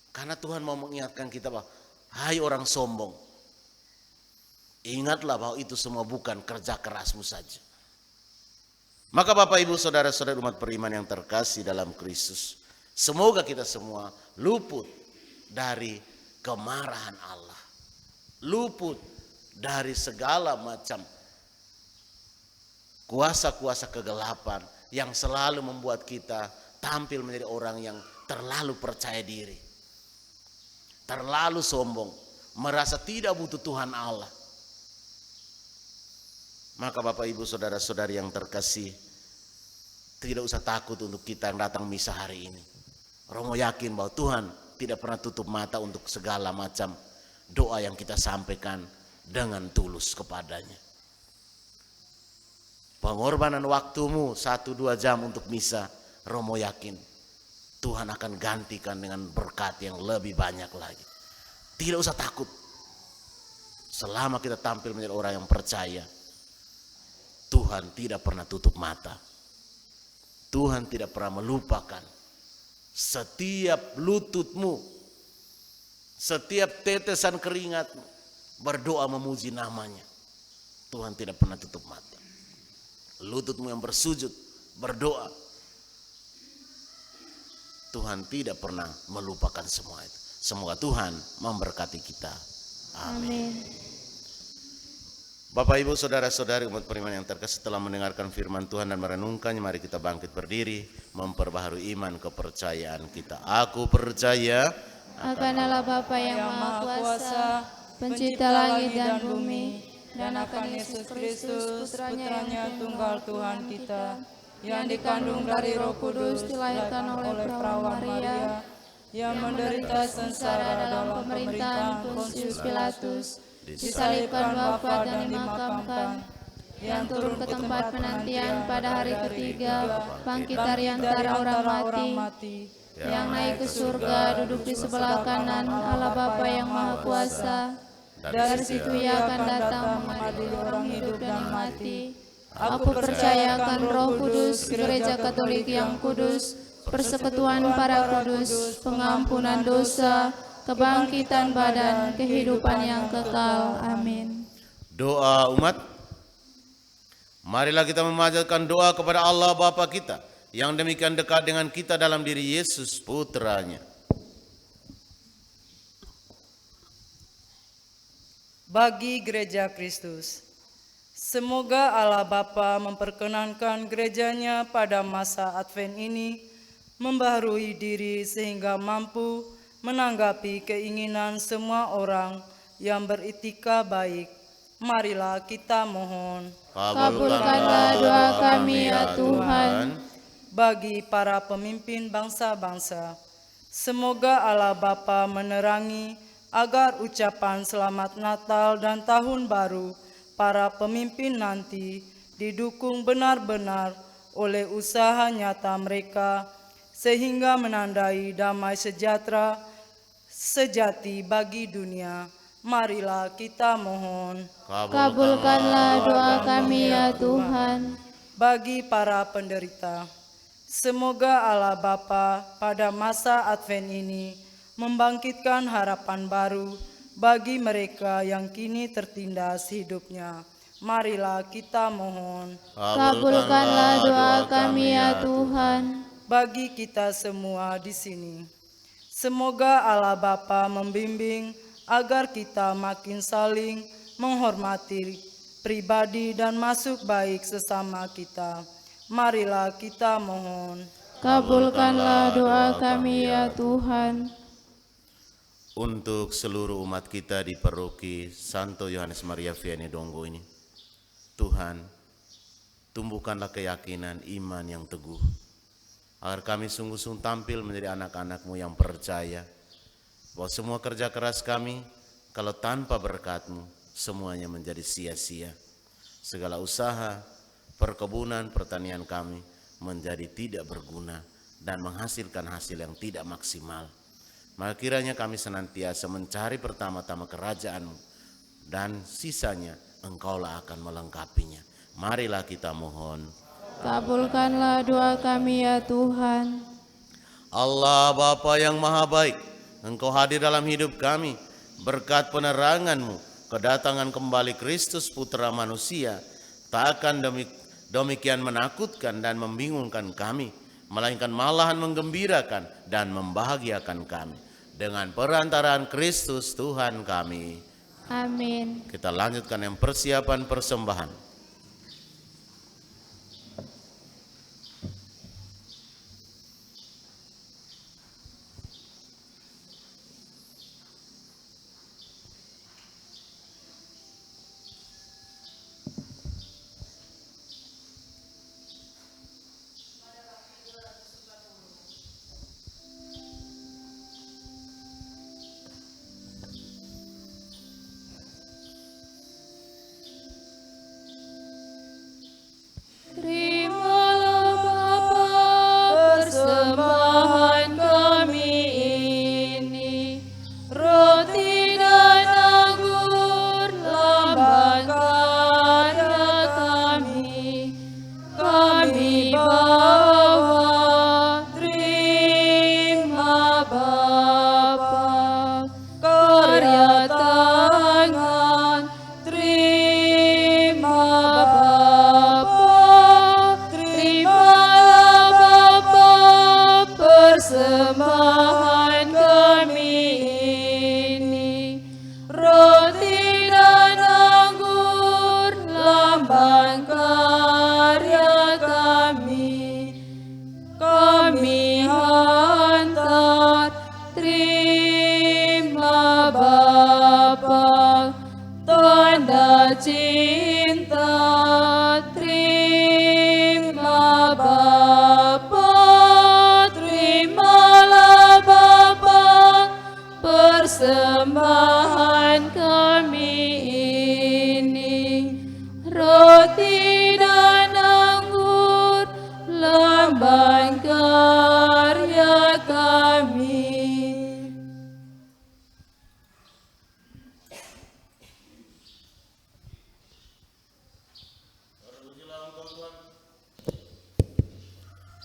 Karena Tuhan mau mengingatkan kita bahwa, hai orang sombong, ingatlah bahwa itu semua bukan kerja kerasmu saja. Maka Bapak Ibu Saudara-saudara umat beriman yang terkasih dalam Kristus, semoga kita semua luput dari kemarahan Allah. Luput dari segala macam kuasa-kuasa kegelapan yang selalu membuat kita tampil menjadi orang yang terlalu percaya diri. Terlalu sombong, merasa tidak butuh Tuhan Allah. Maka Bapak Ibu Saudara-saudari yang terkasih, tidak usah takut untuk kita yang datang misa hari ini. Romo yakin bahwa Tuhan tidak pernah tutup mata untuk segala macam doa yang kita sampaikan dengan tulus kepadanya. Pengorbanan waktumu 1-2 jam untuk misa, Romo yakin Tuhan akan gantikan dengan berkat yang lebih banyak lagi. Tidak usah takut. Selama kita tampil menjadi orang yang percaya, Tuhan tidak pernah tutup mata. Tuhan tidak pernah melupakan setiap lututmu, setiap tetesan keringatmu, berdoa memuji namanya. Tuhan tidak pernah tutup mata. Lututmu yang bersujud, berdoa, Tuhan tidak pernah melupakan semua itu. Semoga Tuhan memberkati kita. Amin. Bapak Ibu Saudara-saudari umat beriman yang terkasih, setelah mendengarkan firman Tuhan dan merenungkannya, mari kita bangkit berdiri memperbaharui iman kepercayaan kita. Aku percaya akan Allah Bapa yang Maha Kuasa, pencipta langit dan bumi, dan akan Yesus Kristus, putranya tunggal Tuhan kita, yang dikandung dari Roh Kudus, dilahirkan oleh perawan Maria, yang menderita sengsara dalam pemerintahan Pontius Pilatus, disalibkan Bapa dan dimakamkan, yang turun ke tempat penantian pada hari ketiga, bangkit dari antara orang mati, yang naik ke surga, duduk di sebelah kanan Allah Bapa yang Maha Kuasa. Dari situ Ia akan datang mengadili orang hidup dan mati. Aku percaya akan Roh Kudus, Gereja Katolik yang kudus, persekutuan para kudus, pengampunan dosa, kebangkitan badan, kehidupan yang kekal. Amin. Doa umat. Marilah kita memanjatkan doa kepada Allah Bapa kita yang demikian dekat dengan kita dalam diri Yesus Putranya. Bagi Gereja Kristus, semoga Allah Bapa memperkenankan gerejanya pada masa Advent ini membaharui diri sehingga mampu menanggapi keinginan semua orang yang beritika baik. Marilah kita mohon. Kabulkanlah doa kami ya Tuhan. Bagi para pemimpin bangsa-bangsa, semoga Allah Bapa menerangi agar ucapan selamat Natal dan Tahun Baru para pemimpin nanti didukung benar-benar oleh usaha nyata mereka sehingga menandai damai sejahtera sejati bagi dunia. Marilah kita mohon. Kabulkanlah doa kami ya Tuhan. Bagi para penderita, semoga Allah Bapa pada masa Advent ini membangkitkan harapan baru bagi mereka yang kini tertindas hidupnya. Marilah kita mohon. Kabulkanlah doa kami ya Tuhan. Bagi kita semua di sini, semoga Allah Bapa membimbing agar kita makin saling menghormati pribadi dan masuk baik sesama kita. Marilah kita mohon. Kabulkanlah doa kami ya Tuhan. Untuk seluruh umat kita di paroki Santo Yohanes Maria Vianney Donggo ini, Tuhan, tumbuhkanlah keyakinan iman yang teguh, agar kami sungguh-sungguh tampil menjadi anak-anak-Mu yang percaya bahwa semua kerja keras kami, kalau tanpa berkat-Mu, semuanya menjadi sia-sia. Segala usaha, perkebunan, pertanian kami menjadi tidak berguna dan menghasilkan hasil yang tidak maksimal. Maka kiranya kami senantiasa mencari pertama-tama kerajaan-Mu, dan sisanya Engkaulah akan melengkapinya. Marilah kita mohon. Kabulkanlah doa kami ya Tuhan. Allah Bapa yang Maha Baik, Engkau hadir dalam hidup kami, berkat penerangan-Mu, kedatangan kembali Kristus Putra Manusia, tak akan demikian menakutkan dan membingungkan kami, melainkan malahan menggembirakan dan membahagiakan kami. Dengan perantaraan Kristus Tuhan kami. Amin. Kita lanjutkan yang persiapan persembahan.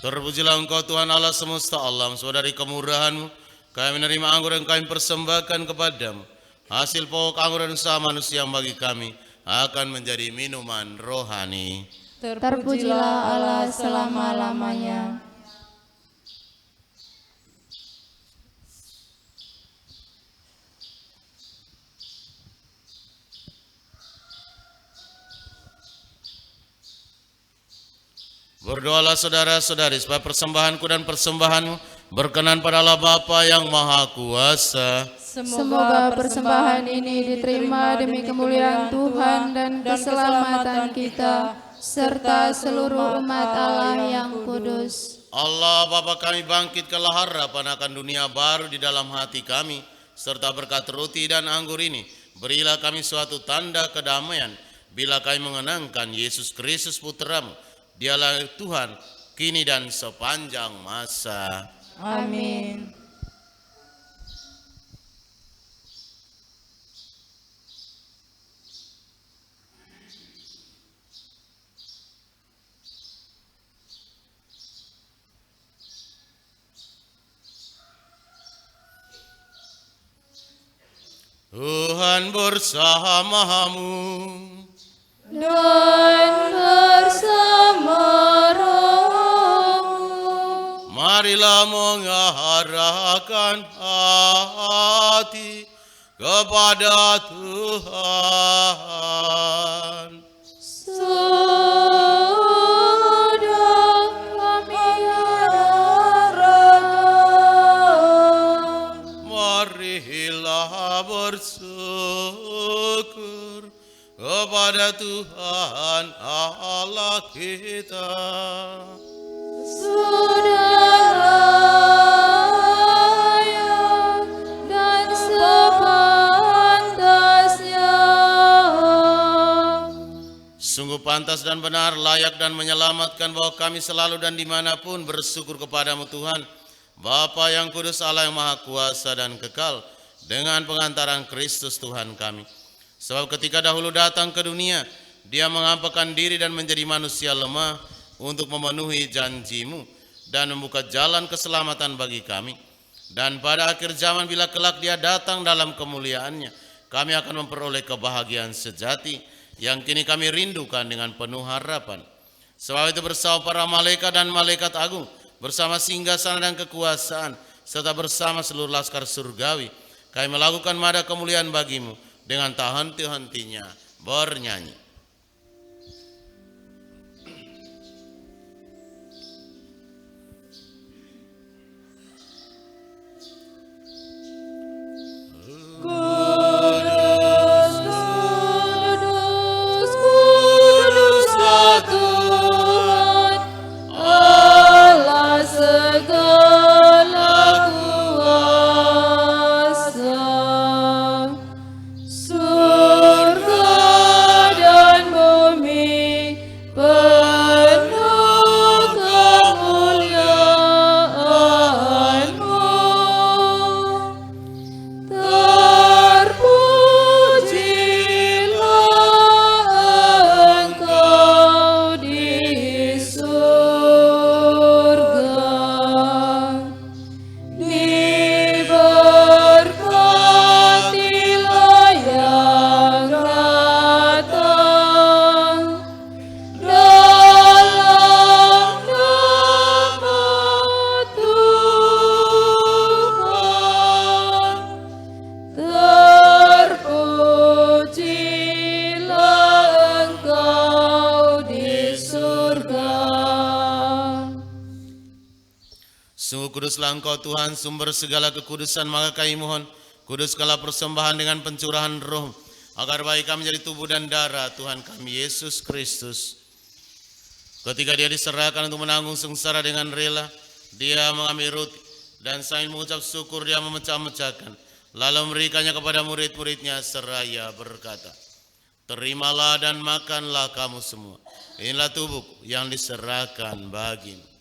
Terpujilah Engkau Tuhan Allah semesta alam, saudari kemurahan-Mu, kami menerima anggur yang kami persembahkan kepadamu. Hasil pokok anggur dan usaha manusia yang bagi kami akan menjadi minuman rohani. Terpujilah Allah selama-lamanya. Berdoalah saudara-saudari supaya persembahanku dan persembahanmu berkenan pada Allah Bapa yang Maha Kuasa. Semoga persembahan ini diterima demi kemuliaan Tuhan dan keselamatan kita, serta seluruh umat Allah yang kudus. Allah Bapa kami bangkitkanlah harapan akan dunia baru di dalam hati kami, serta berkat roti dan anggur ini, berilah kami suatu tanda kedamaian, bila kami mengenangkan Yesus Kristus Putra-Mu. Dialah Tuhan kini dan sepanjang masa. Amin. Tuhan bersamamu Dan bersama rohmu. Marilah mengarahkan hati kepada Tuhan. Sudah kami arahkan. Marilah bersyukur kepada Tuhan Allah kita. Sudah layak dan sepantasnya. Sungguh pantas dan benar, layak dan menyelamatkan bahwa kami selalu dan dimanapun bersyukur kepadamu Tuhan, Bapa yang kudus, Allah yang maha kuasa dan kekal, dengan pengantaran Kristus Tuhan kami. Sebab ketika dahulu datang ke dunia, dia mengampakkan diri dan menjadi manusia lemah untuk memenuhi janji-Mu dan membuka jalan keselamatan bagi kami. Dan pada akhir zaman bila kelak dia datang dalam kemuliaannya, kami akan memperoleh kebahagiaan sejati yang kini kami rindukan dengan penuh harapan. Sebab itu bersama para malaikat dan malaikat agung, bersama singgasana dan kekuasaan, serta bersama seluruh laskar surgawi, kami melakukan nada kemuliaan bagi-Mu dengan tak henti-hentinya bernyanyi. Kudus, kudus, kuduslah Tuhan, Allah segala kuasa. Surga dan bumi penuh kemuliaan-Mu. Terpujilah Engkau di surga. Diberkatilah yang datang dalam nama Tuhan. Terpujilah Engkau di surga. Sungguh kuduslah Engkau Tuhan, sumber segala kekudusan, maka kami mohon, kuduskanlah persembahan dengan pencurahan roh, agar bagi kami menjadi tubuh dan darah Tuhan kami Yesus Kristus. Ketika dia diserahkan untuk menanggung sengsara dengan rela, dia mengambil roti, dan sambil mengucap syukur dia memecah-mecahkan, lalu memberikannya kepada murid-muridnya seraya berkata, "Terimalah dan makanlah kamu semua, inilah tubuhku yang diserahkan bagimu."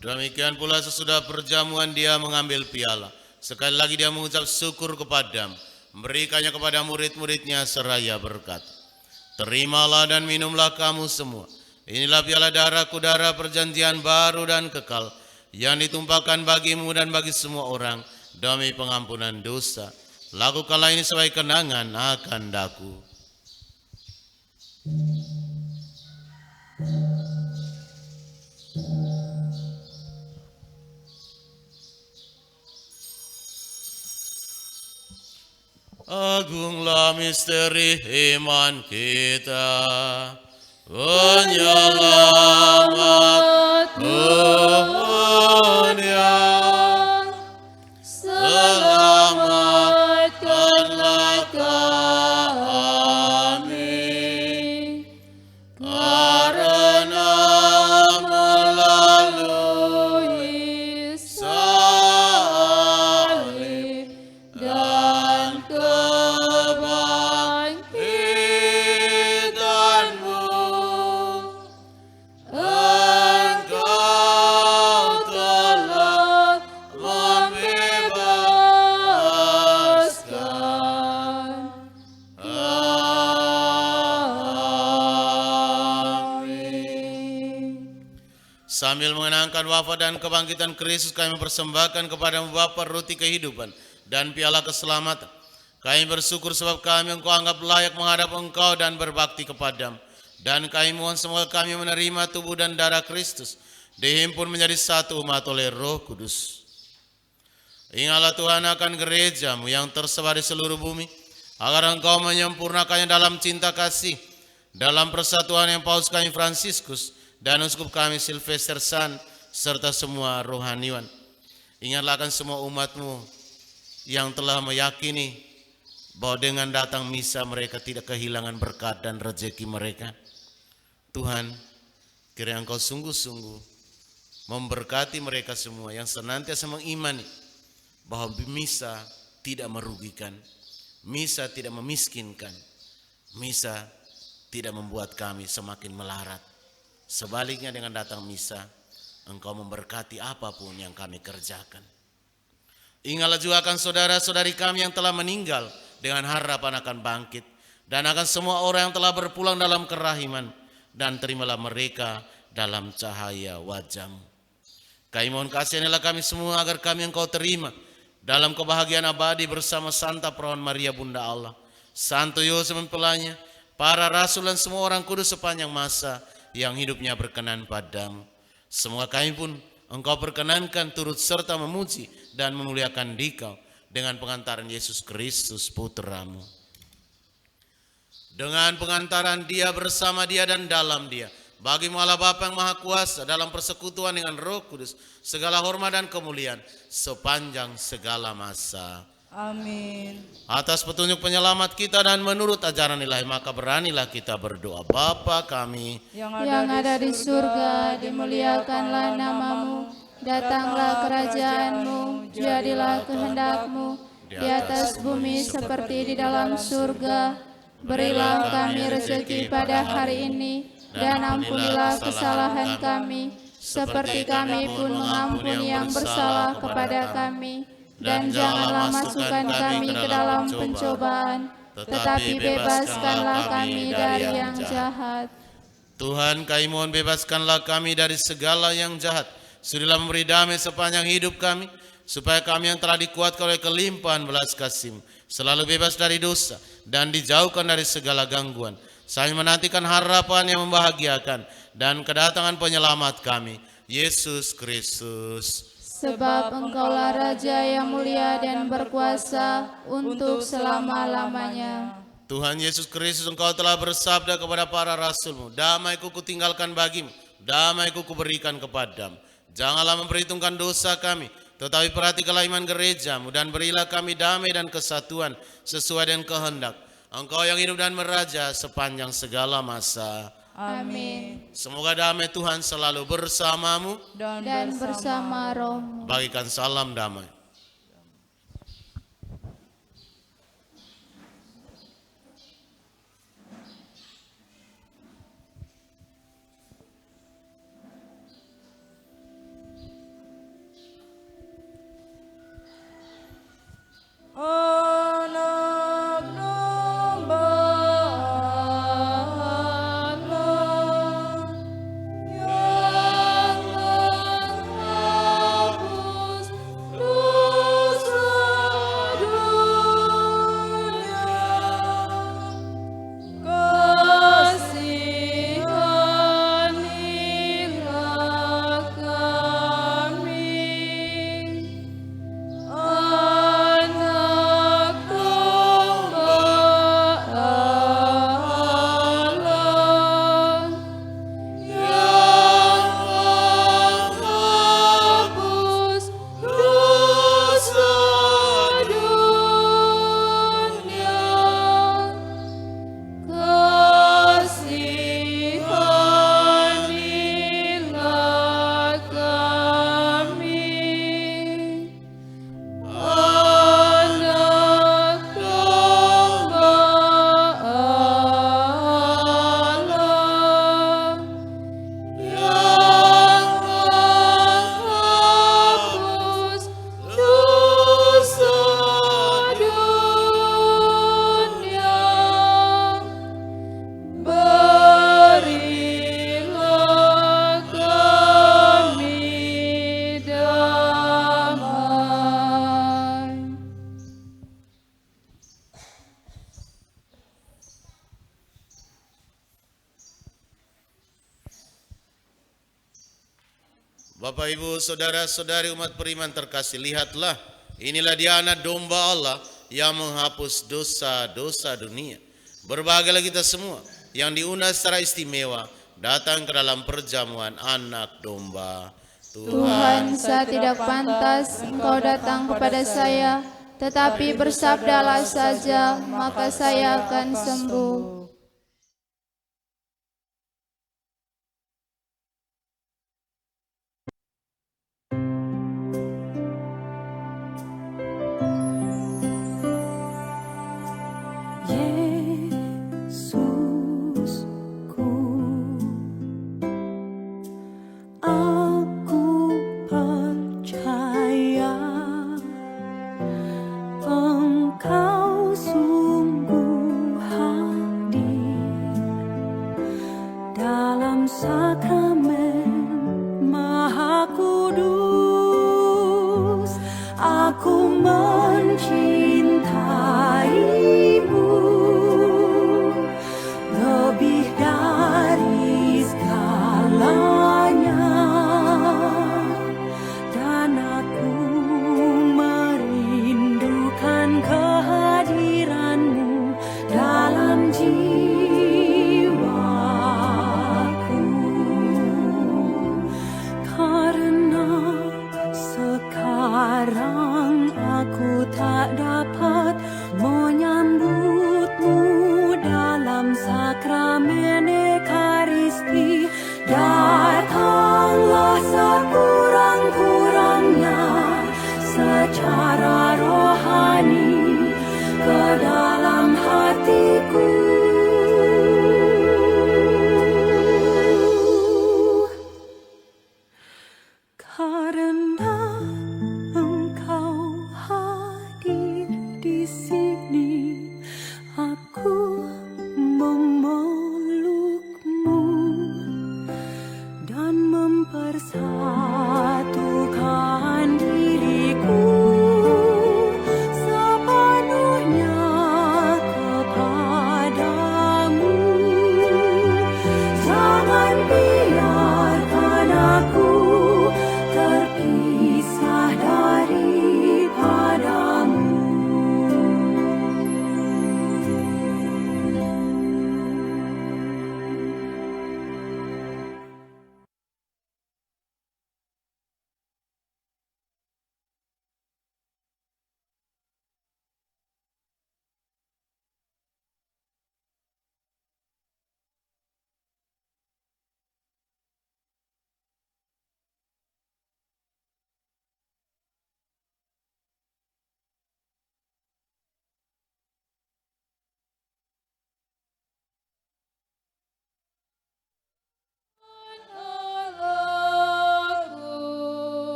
Demikian pula sesudah perjamuan dia mengambil piala. Sekali lagi dia mengucap syukur kepadamu, memberikannya kepada murid-muridnya seraya berkata, terimalah dan minumlah kamu semua. Inilah piala darahku, darah perjanjian baru dan kekal, yang ditumpahkan bagimu dan bagi semua orang demi pengampunan dosa. Lakukanlah ini sebagai kenangan akan daku. Agunglah misteri iman kita, penyelamat dunia. Selamatkanlah kami, karena melalui salib dan kebangkitanmu, Engkau telah membebaskan kami. Sambil mengenangkan wafat dan kebangkitan Kristus, kami mempersembahkan kepadamu Bapa roti kehidupan dan piala keselamatan. Kami bersyukur sebab kami Engkau anggap layak menghadap Engkau dan berbakti kepadamu. Dan kami mohon semoga kami menerima tubuh dan darah Kristus, dihimpun menjadi satu umat oleh Roh Kudus. Ingatlah Tuhan akan gerejamu yang tersebar di seluruh bumi, agar Engkau menyempurnakannya dalam cinta kasih, dalam persatuan yang Paus kami Fransiskus dan Uskup kami Silvester San, serta semua rohaniwan. Ingatlah akan semua umatmu yang telah meyakini bahwa dengan datang misa mereka tidak kehilangan berkat dan rezeki mereka. Tuhan, kiranya Engkau sungguh-sungguh memberkati mereka semua yang senantiasa mengimani bahwa misa tidak merugikan, misa tidak memiskinkan, misa tidak membuat kami semakin melarat. Sebaliknya dengan datang misa, Engkau memberkati apapun yang kami kerjakan. Ingatlah juga akan saudara-saudari kami yang telah meninggal dengan harapan akan bangkit, dan akan semua orang yang telah berpulang dalam kerahiman, dan terimalah mereka dalam cahaya wajah-Mu. Kami mohon kasihanilah kami semua agar kami Engkau terima dalam kebahagiaan abadi bersama Santa Perawan Maria Bunda Allah, Santo Yosef mempelainya, para rasul dan semua orang kudus sepanjang masa yang hidupnya berkenan padamu. Semoga kami pun Engkau perkenankan turut serta memuji dan memuliakan Dikau dengan pengantaran Yesus Kristus Putra-Mu. Dengan pengantaran Dia, bersama Dia, dan dalam Dia, bagi-Mu Allah Bapa yang Maha Kuasa, dalam persekutuan dengan Roh Kudus, segala hormat dan kemuliaan sepanjang segala masa. Amin. Atas petunjuk penyelamat kita dan menurut ajaran ilahi, maka beranilah kita berdoa. Bapa kami yang ada di surga, dimuliakanlah nama-Mu, datanglah kerajaan-Mu, jadilah kehendak-Mu di atas bumi seperti di dalam surga. Berilah kami rezeki pada hari ini, dan ampunilah kesalahan kami, seperti kami pun mengampuni yang bersalah kepada kami. Dan janganlah masukkan kami ke dalam pencobaan, tetapi bebaskanlah kami dari yang jahat. Tuhan, kami mohon bebaskanlah kami dari segala yang jahat. Sudilah memberi damai sepanjang hidup kami, supaya kami yang telah dikuatkan oleh kelimpahan belas kasih-Mu selalu bebas dari dosa dan dijauhkan dari segala gangguan, sambil menantikan harapan yang membahagiakan dan kedatangan penyelamat kami, Yesus Kristus. Sebab Engkaulah Raja yang mulia dan berkuasa untuk selama-lamanya. Tuhan Yesus Kristus, Engkau telah bersabda kepada para rasul-Mu, damai-Ku kutinggalkan bagimu, damai-Ku kuberikan kepadamu. Janganlah memperhitungkan dosa kami, tetapi perhatikanlah iman gereja-Mu, dan berilah kami damai dan kesatuan sesuai dengan kehendak Engkau yang hidup dan meraja sepanjang segala masa. Amin. Semoga damai Tuhan selalu bersamamu Dan bersama rohmu. Bagikan salam damai. Bapak, Ibu, saudara-saudari umat beriman terkasih, lihatlah, inilah dia anak domba Allah yang menghapus dosa-dosa dunia. Berbahagialah kita semua yang diundang secara istimewa datang ke dalam perjamuan anak domba. Tuhan, saya tidak pantas Engkau datang kepada saya, tetapi bersabdalah saja, maka saya akan sembuh.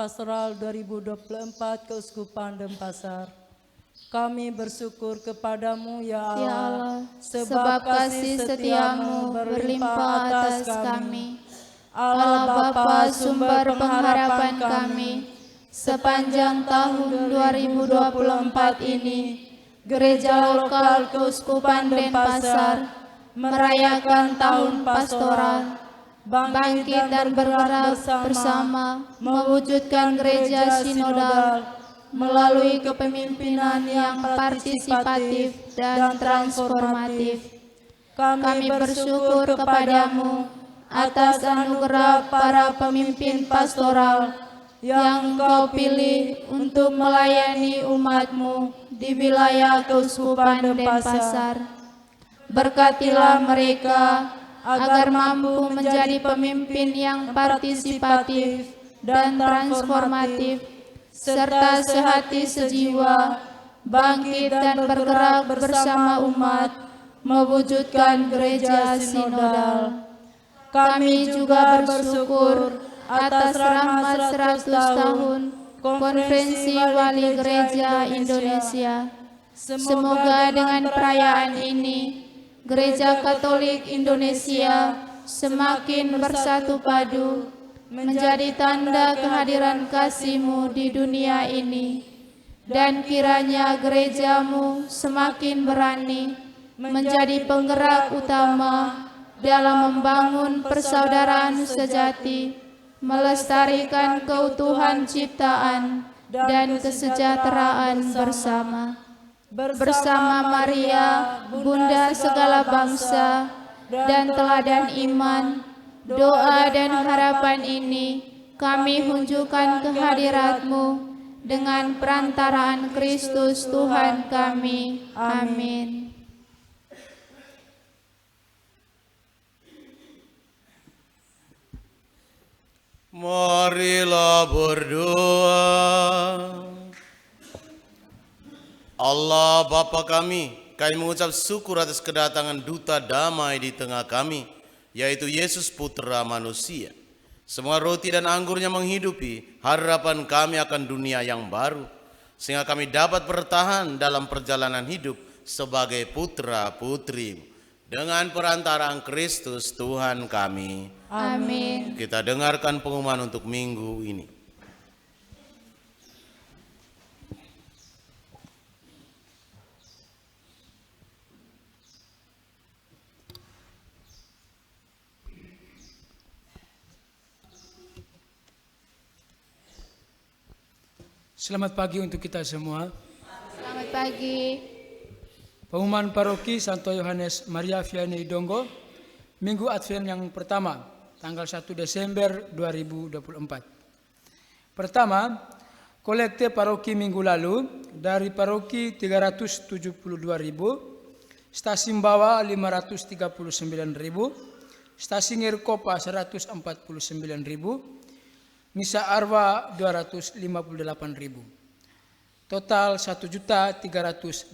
Pastoral 2024 Keuskupan Denpasar. Kami bersyukur kepadamu ya Allah, sebab kasih setiamu berlimpah atas kami. Allah Bapa, sumber pengharapan kami. Sepanjang tahun 2024 ini, Gereja Lokal Keuskupan Denpasar merayakan tahun pastoral, bangkit dan bergerak bersama mewujudkan gereja sinodal melalui kepemimpinan yang partisipatif dan transformatif. Kami bersyukur kepadamu atas anugerah para pemimpin pastoral yang Engkau pilih untuk melayani umat-Mu di wilayah Keuskupan Denpasar. Berkatilah mereka agar mampu menjadi pemimpin yang partisipatif dan transformatif, serta sehati sejiwa, bangkit dan bergerak bersama umat, mewujudkan gereja sinodal. Kami juga bersyukur atas rahmat 100 tahun Konferensi Wali Gereja Indonesia. Semoga dengan perayaan ini, Gereja Katolik Indonesia semakin bersatu padu, menjadi tanda kehadiran kasih-Mu di dunia ini, dan kiranya gereja-Mu semakin berani menjadi penggerak utama dalam membangun persaudaraan sejati, melestarikan keutuhan ciptaan dan kesejahteraan bersama. Bersama Maria, Bunda segala bangsa, dan teladan iman, doa dan harapan ini kami hunjukkan kehadirat-Mu dengan perantaraan Kristus Tuhan kami. Amin. Marilah berdoa. Allah Bapa kami mengucap syukur atas kedatangan duta damai di tengah kami, yaitu Yesus Putra Manusia. Semua roti dan anggurnya menghidupi harapan kami akan dunia yang baru, sehingga kami dapat bertahan dalam perjalanan hidup sebagai putra-putri dengan perantaraan Kristus Tuhan kami. Amin. Kita dengarkan pengumuman untuk minggu ini. Selamat pagi untuk kita semua. Selamat pagi. Pengumuman Paroki Santo Yohanes Maria Vianney Donggo, Minggu Advent yang pertama, tanggal 1 Desember 2024. Pertama, kolekte paroki minggu lalu dari paroki 372.000, stasi bawah 539.000, stasi Ngirkopa 149.000, Misa Arwa 258.000. Total 1.318.000.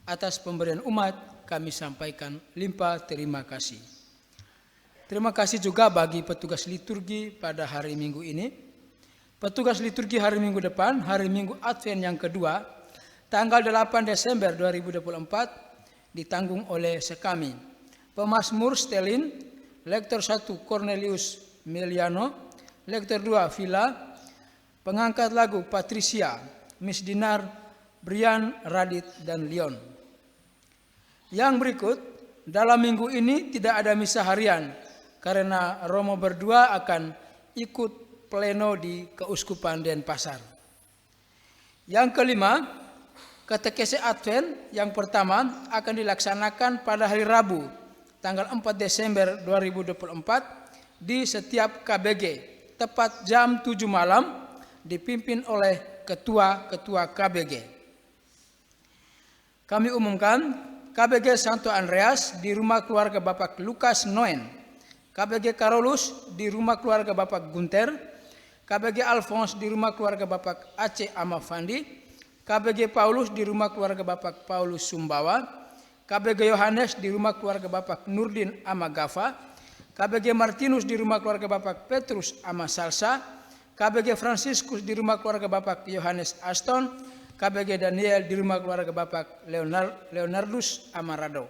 Atas pemberian umat kami sampaikan limpah terima kasih. Terima kasih juga bagi petugas liturgi pada hari Minggu ini. Petugas liturgi hari Minggu depan, hari Minggu Advent yang kedua, tanggal 8 Desember 2024, ditanggung oleh sekami. Pemazmur Stelin, Lektor 1 Cornelius Meliano, Lektor 2 Villa, pengangkat lagu Patricia, Miss Dinar, Brian, Radit, dan Leon. Yang berikut, dalam minggu ini tidak ada misa harian karena Romo berdua akan ikut pleno di Keuskupan Denpasar. Yang kelima, katekese Advent yang pertama akan dilaksanakan pada hari Rabu, tanggal 4 Desember 2024 di setiap KBG. Tepat jam 7 malam, dipimpin oleh ketua-ketua KBG. Kami umumkan KBG Santo Andreas di rumah keluarga Bapak Lukas Noen, KBG Karolus di rumah keluarga Bapak Gunter, KBG Alphonse di rumah keluarga Bapak Aceh Amafandi, KBG Paulus di rumah keluarga Bapak Paulus Sumbawa, KBG Yohanes di rumah keluarga Bapak Nurdin Amagafa, KBG Martinus di rumah keluarga Bapak Petrus Amasalsa, KBG Franciscus di rumah keluarga Bapak Yohanes Aston, KBG Daniel di rumah keluarga Bapak Leonardus Amarado.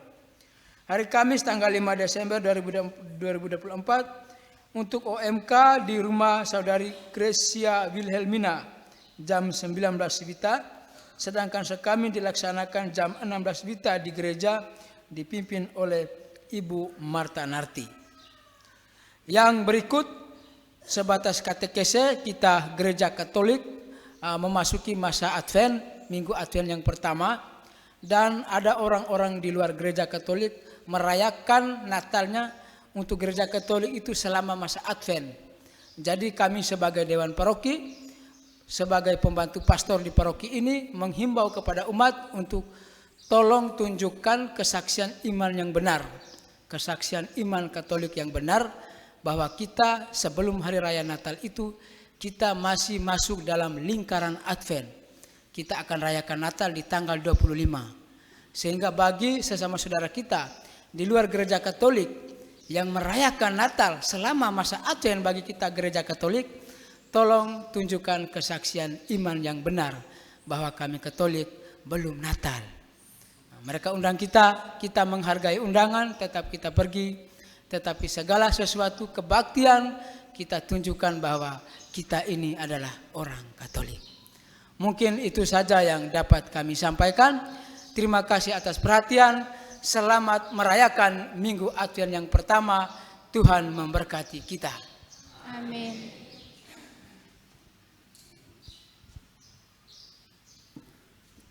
Hari Kamis tanggal 5 Desember 2024 untuk OMK di rumah Saudari Gracia Wilhelmina jam 19 Wita, sedangkan sekami dilaksanakan jam 16 Wita di gereja dipimpin oleh Ibu Marta Narti. Yang berikut sebatas katekese kita Gereja Katolik memasuki masa Advent, minggu Advent yang pertama, dan ada orang-orang di luar gereja Katolik merayakan Natalnya untuk gereja Katolik itu selama masa Advent. Jadi kami sebagai Dewan Paroki, sebagai pembantu pastor di paroki ini menghimbau kepada umat untuk tolong tunjukkan kesaksian iman yang benar, kesaksian iman Katolik yang benar, bahwa kita sebelum hari raya Natal itu kita masih masuk dalam lingkaran Advent. Kita akan rayakan Natal di tanggal 25. Sehingga bagi sesama saudara kita di luar gereja Katolik yang merayakan Natal selama masa Advent bagi kita gereja Katolik, tolong tunjukkan kesaksian iman yang benar bahwa kami Katolik belum Natal. Mereka undang kita, kita menghargai undangan, tetap kita pergi. Tetapi segala sesuatu kebaktian kita tunjukkan bahwa kita ini adalah orang Katolik. Mungkin itu saja yang dapat kami sampaikan. Terima kasih atas perhatian. Selamat merayakan Minggu Advent yang pertama. Tuhan memberkati kita. Amin.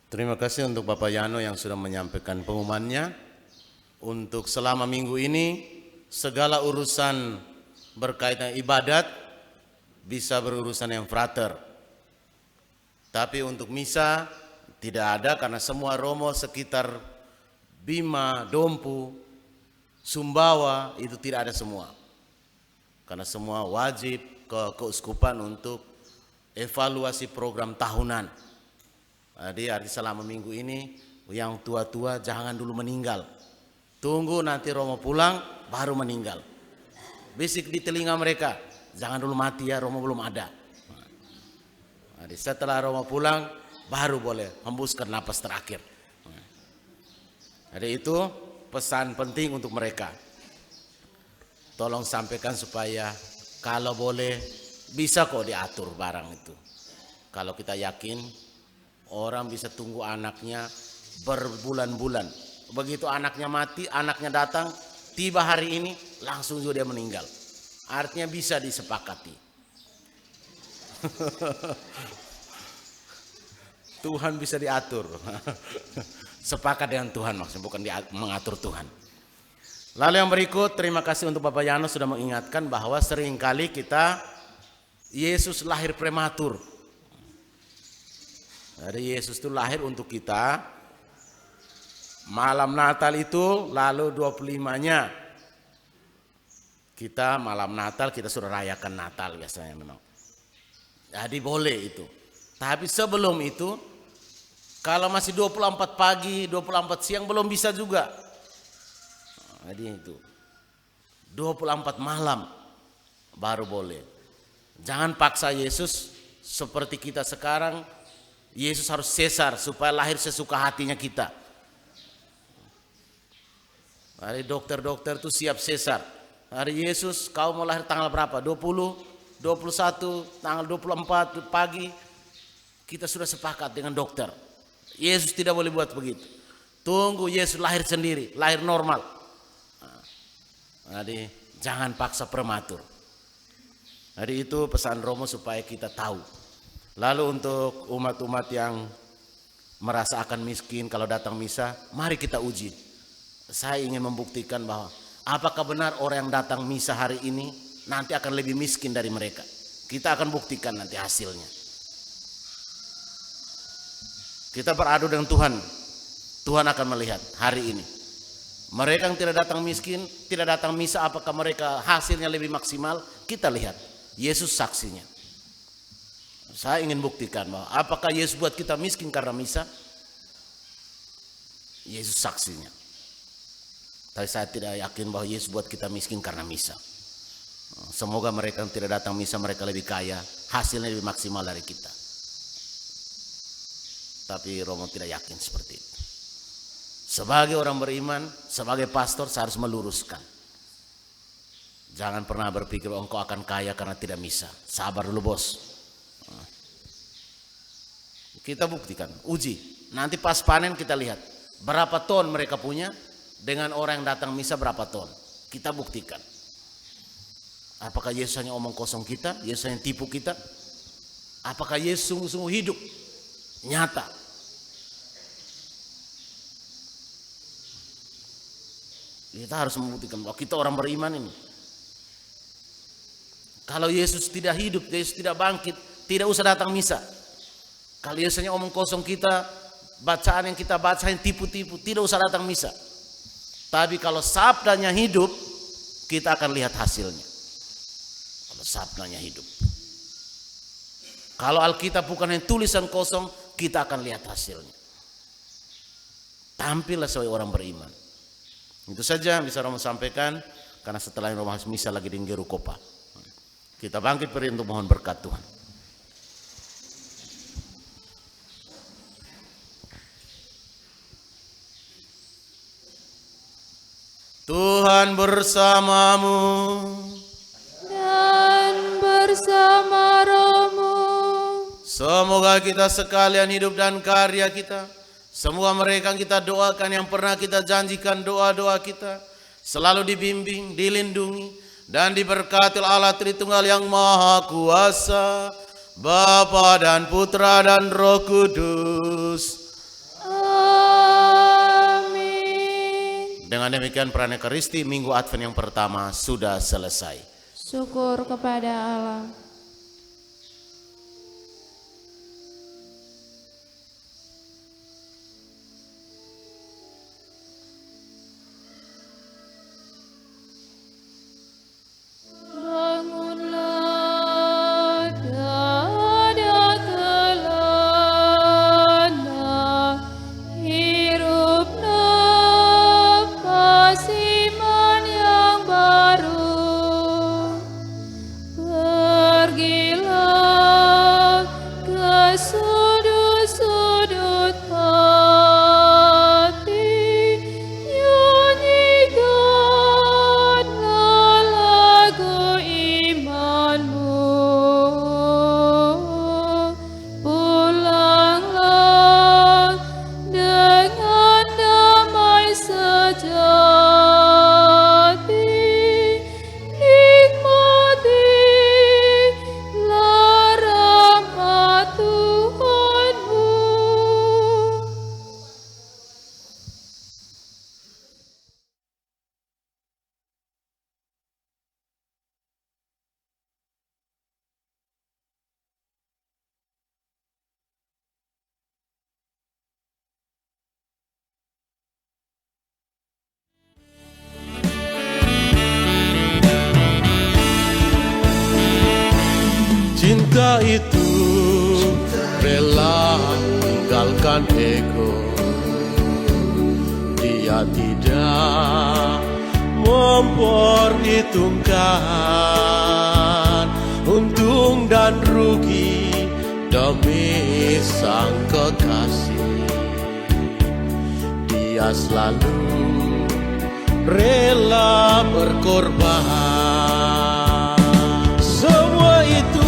Terima kasih untuk Bapak Yano yang sudah menyampaikan pengumumannya. Untuk selama minggu ini, segala urusan berkaitan ibadat bisa berurusan yang frater. Tapi untuk misa tidak ada karena semua romo sekitar Bima, Dompu, Sumbawa itu tidak ada semua. Karena semua wajib ke keuskupan untuk evaluasi program tahunan. Jadi selama minggu ini yang tua-tua jangan dulu meninggal. Tunggu nanti romo pulang baru meninggal. Bisik di telinga mereka, jangan dulu mati ya, romo belum ada. Jadi setelah romo pulang baru boleh hembuskan napas terakhir. Jadi itu pesan penting untuk mereka. Tolong sampaikan supaya kalau boleh bisa kok diatur barang itu. Kalau kita yakin orang bisa tunggu anaknya berbulan-bulan. Begitu anaknya mati, anaknya datang, tiba hari ini langsung juga dia meninggal. Artinya bisa disepakati. Tuhan bisa diatur. Sepakat dengan Tuhan maksudnya, bukan mengatur Tuhan. Lalu yang berikut, terima kasih untuk Bapak Yano sudah mengingatkan bahwa seringkali kita Yesus lahir prematur. Jadi Yesus itu lahir untuk kita. Malam Natal itu lalu 25-nya kita malam Natal kita sudah rayakan Natal biasanya memang. Jadi boleh itu. Tapi sebelum itu kalau masih 24 pagi, 24 siang belum bisa juga. Jadi itu 24 malam baru boleh. Jangan paksa Yesus seperti kita sekarang. Yesus harus sesar supaya lahir sesuka hatinya kita. Hari dokter-dokter itu siap sesar. Hari Yesus kau mau lahir tanggal berapa? 20, 21, tanggal 24 pagi. Kita sudah sepakat dengan dokter. Yesus tidak boleh buat begitu. Tunggu Yesus lahir sendiri, lahir normal. Jadi jangan paksa prematur. Jadi itu pesan Romo supaya kita tahu. Lalu untuk umat-umat yang merasa akan miskin kalau datang misa, mari kita uji. Saya ingin membuktikan bahwa apakah benar orang yang datang misa hari ini nanti akan lebih miskin dari mereka. Kita akan buktikan nanti hasilnya. Kita beradu dengan Tuhan. Tuhan akan melihat hari ini. Mereka yang tidak datang miskin, tidak datang misa, apakah mereka hasilnya lebih maksimal? Kita lihat. Yesus saksinya. Saya ingin buktikan bahwa apakah Yesus buat kita miskin karena misa? Yesus saksinya. Tapi saya tidak yakin bahwa Yesus buat kita miskin karena misa. Semoga mereka yang tidak datang misa mereka lebih kaya, hasilnya lebih maksimal dari kita. Tapi Romo tidak yakin seperti itu. Sebagai orang beriman, sebagai pastor saya harus meluruskan. Jangan pernah berpikir engkau akan kaya karena tidak misa. Sabar dulu bos. Kita buktikan, uji. Nanti pas panen kita lihat berapa ton mereka punya dengan orang yang datang misa berapa ton. Kita buktikan. Apakah Yesus hanya omong kosong kita? Yesus hanya tipu kita? Apakah Yesus sungguh-sungguh hidup, nyata? Kita harus membuktikan bahwa kita orang beriman ini. Kalau Yesus tidak hidup, Yesus tidak bangkit, tidak usah datang misa. Kalau Yesus hanya omong kosong kita, bacaan yang kita baca yang tipu-tipu, tidak usah datang misa. Tapi kalau sabdanya hidup, kita akan lihat hasilnya. Kalau sabdanya hidup. Kalau Alkitab bukan hanya tulisan kosong, kita akan lihat hasilnya. Tampillah sebagai orang beriman. Itu saja yang bisa Romo sampaikan, karena setelah Romo harus misa lagi di Nggeru Kopa. Kita bangkit beri untuk mohon berkat Tuhan. Tuhan bersamamu dan bersama rohmu. Semoga kita sekalian hidup dan karya kita, semua mereka yang kita doakan, yang pernah kita janjikan doa-doa kita, selalu dibimbing, dilindungi, dan diberkati Allah Tritunggal yang Maha Kuasa, Bapa dan Putra dan Roh Kudus. Amin. Dengan demikian perayaan Ekaristi Minggu Advent yang pertama sudah selesai. Syukur kepada Allah. Bangunlah dada kelana, hirup nafas iman yang baru. Pergilah ke sudut-sudut hati, nyanyikanlah lagu imanmu. Pulanglah dengan damai sejati, nikmatilah rahmat Tuhanmu. Cinta itu rela tinggalkan ego. Dia tidak memperhitungkan untung dan rugi demi sang kekasih. Dia selalu rela berkorban. Semua itu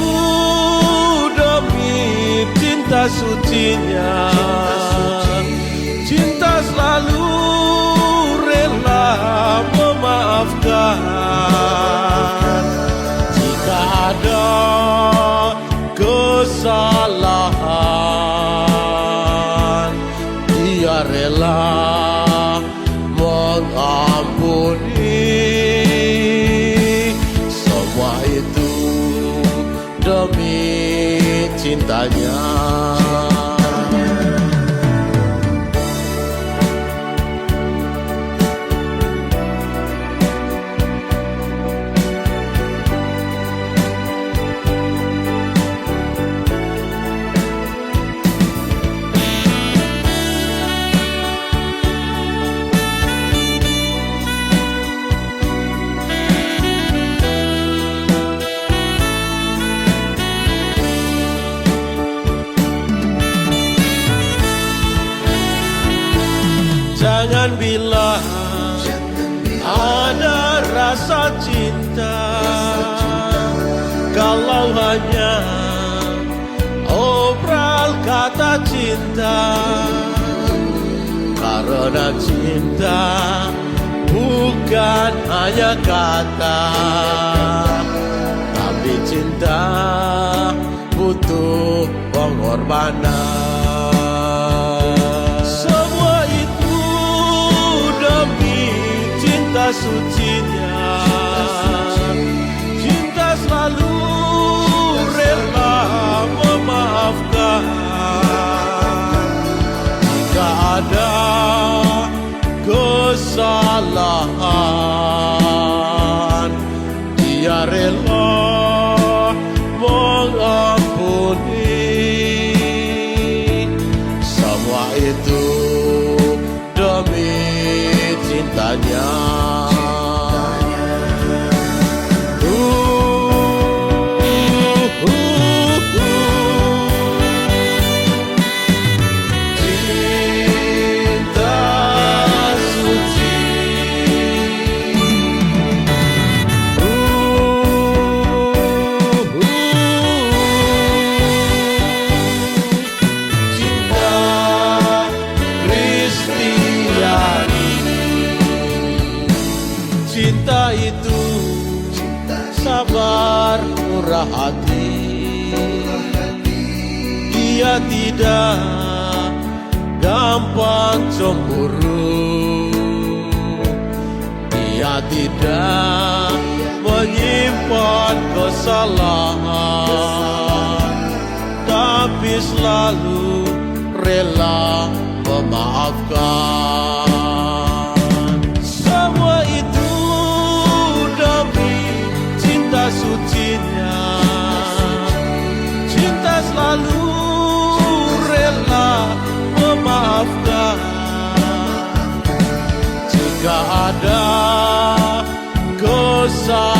demi cinta sucinya. Cinta selalu rela memaafkan. Jika ada kesalahan, dia rela mengampuni. Semua itu demi cintanya. Jangan bilang ada rasa cinta kalau hanya obral kata cinta. Karena cinta bukan hanya kata, tapi cinta butuh pengorbanan. Semua itu demi cinta sucinya. Cinta selalu rela memaafkan. Jika ada kesalahan, Dia rela mengampuni. Semua itu demi cintanya. Cinta itu sabar, murah hati. Dia tidak gampang cemburu. Dia tidak menyimpan kesalahan, tapi selalu rela memaafkan. Semua itu cinta sucinya. Cinta selalu rela memaafkan. Jika ada kesalahan,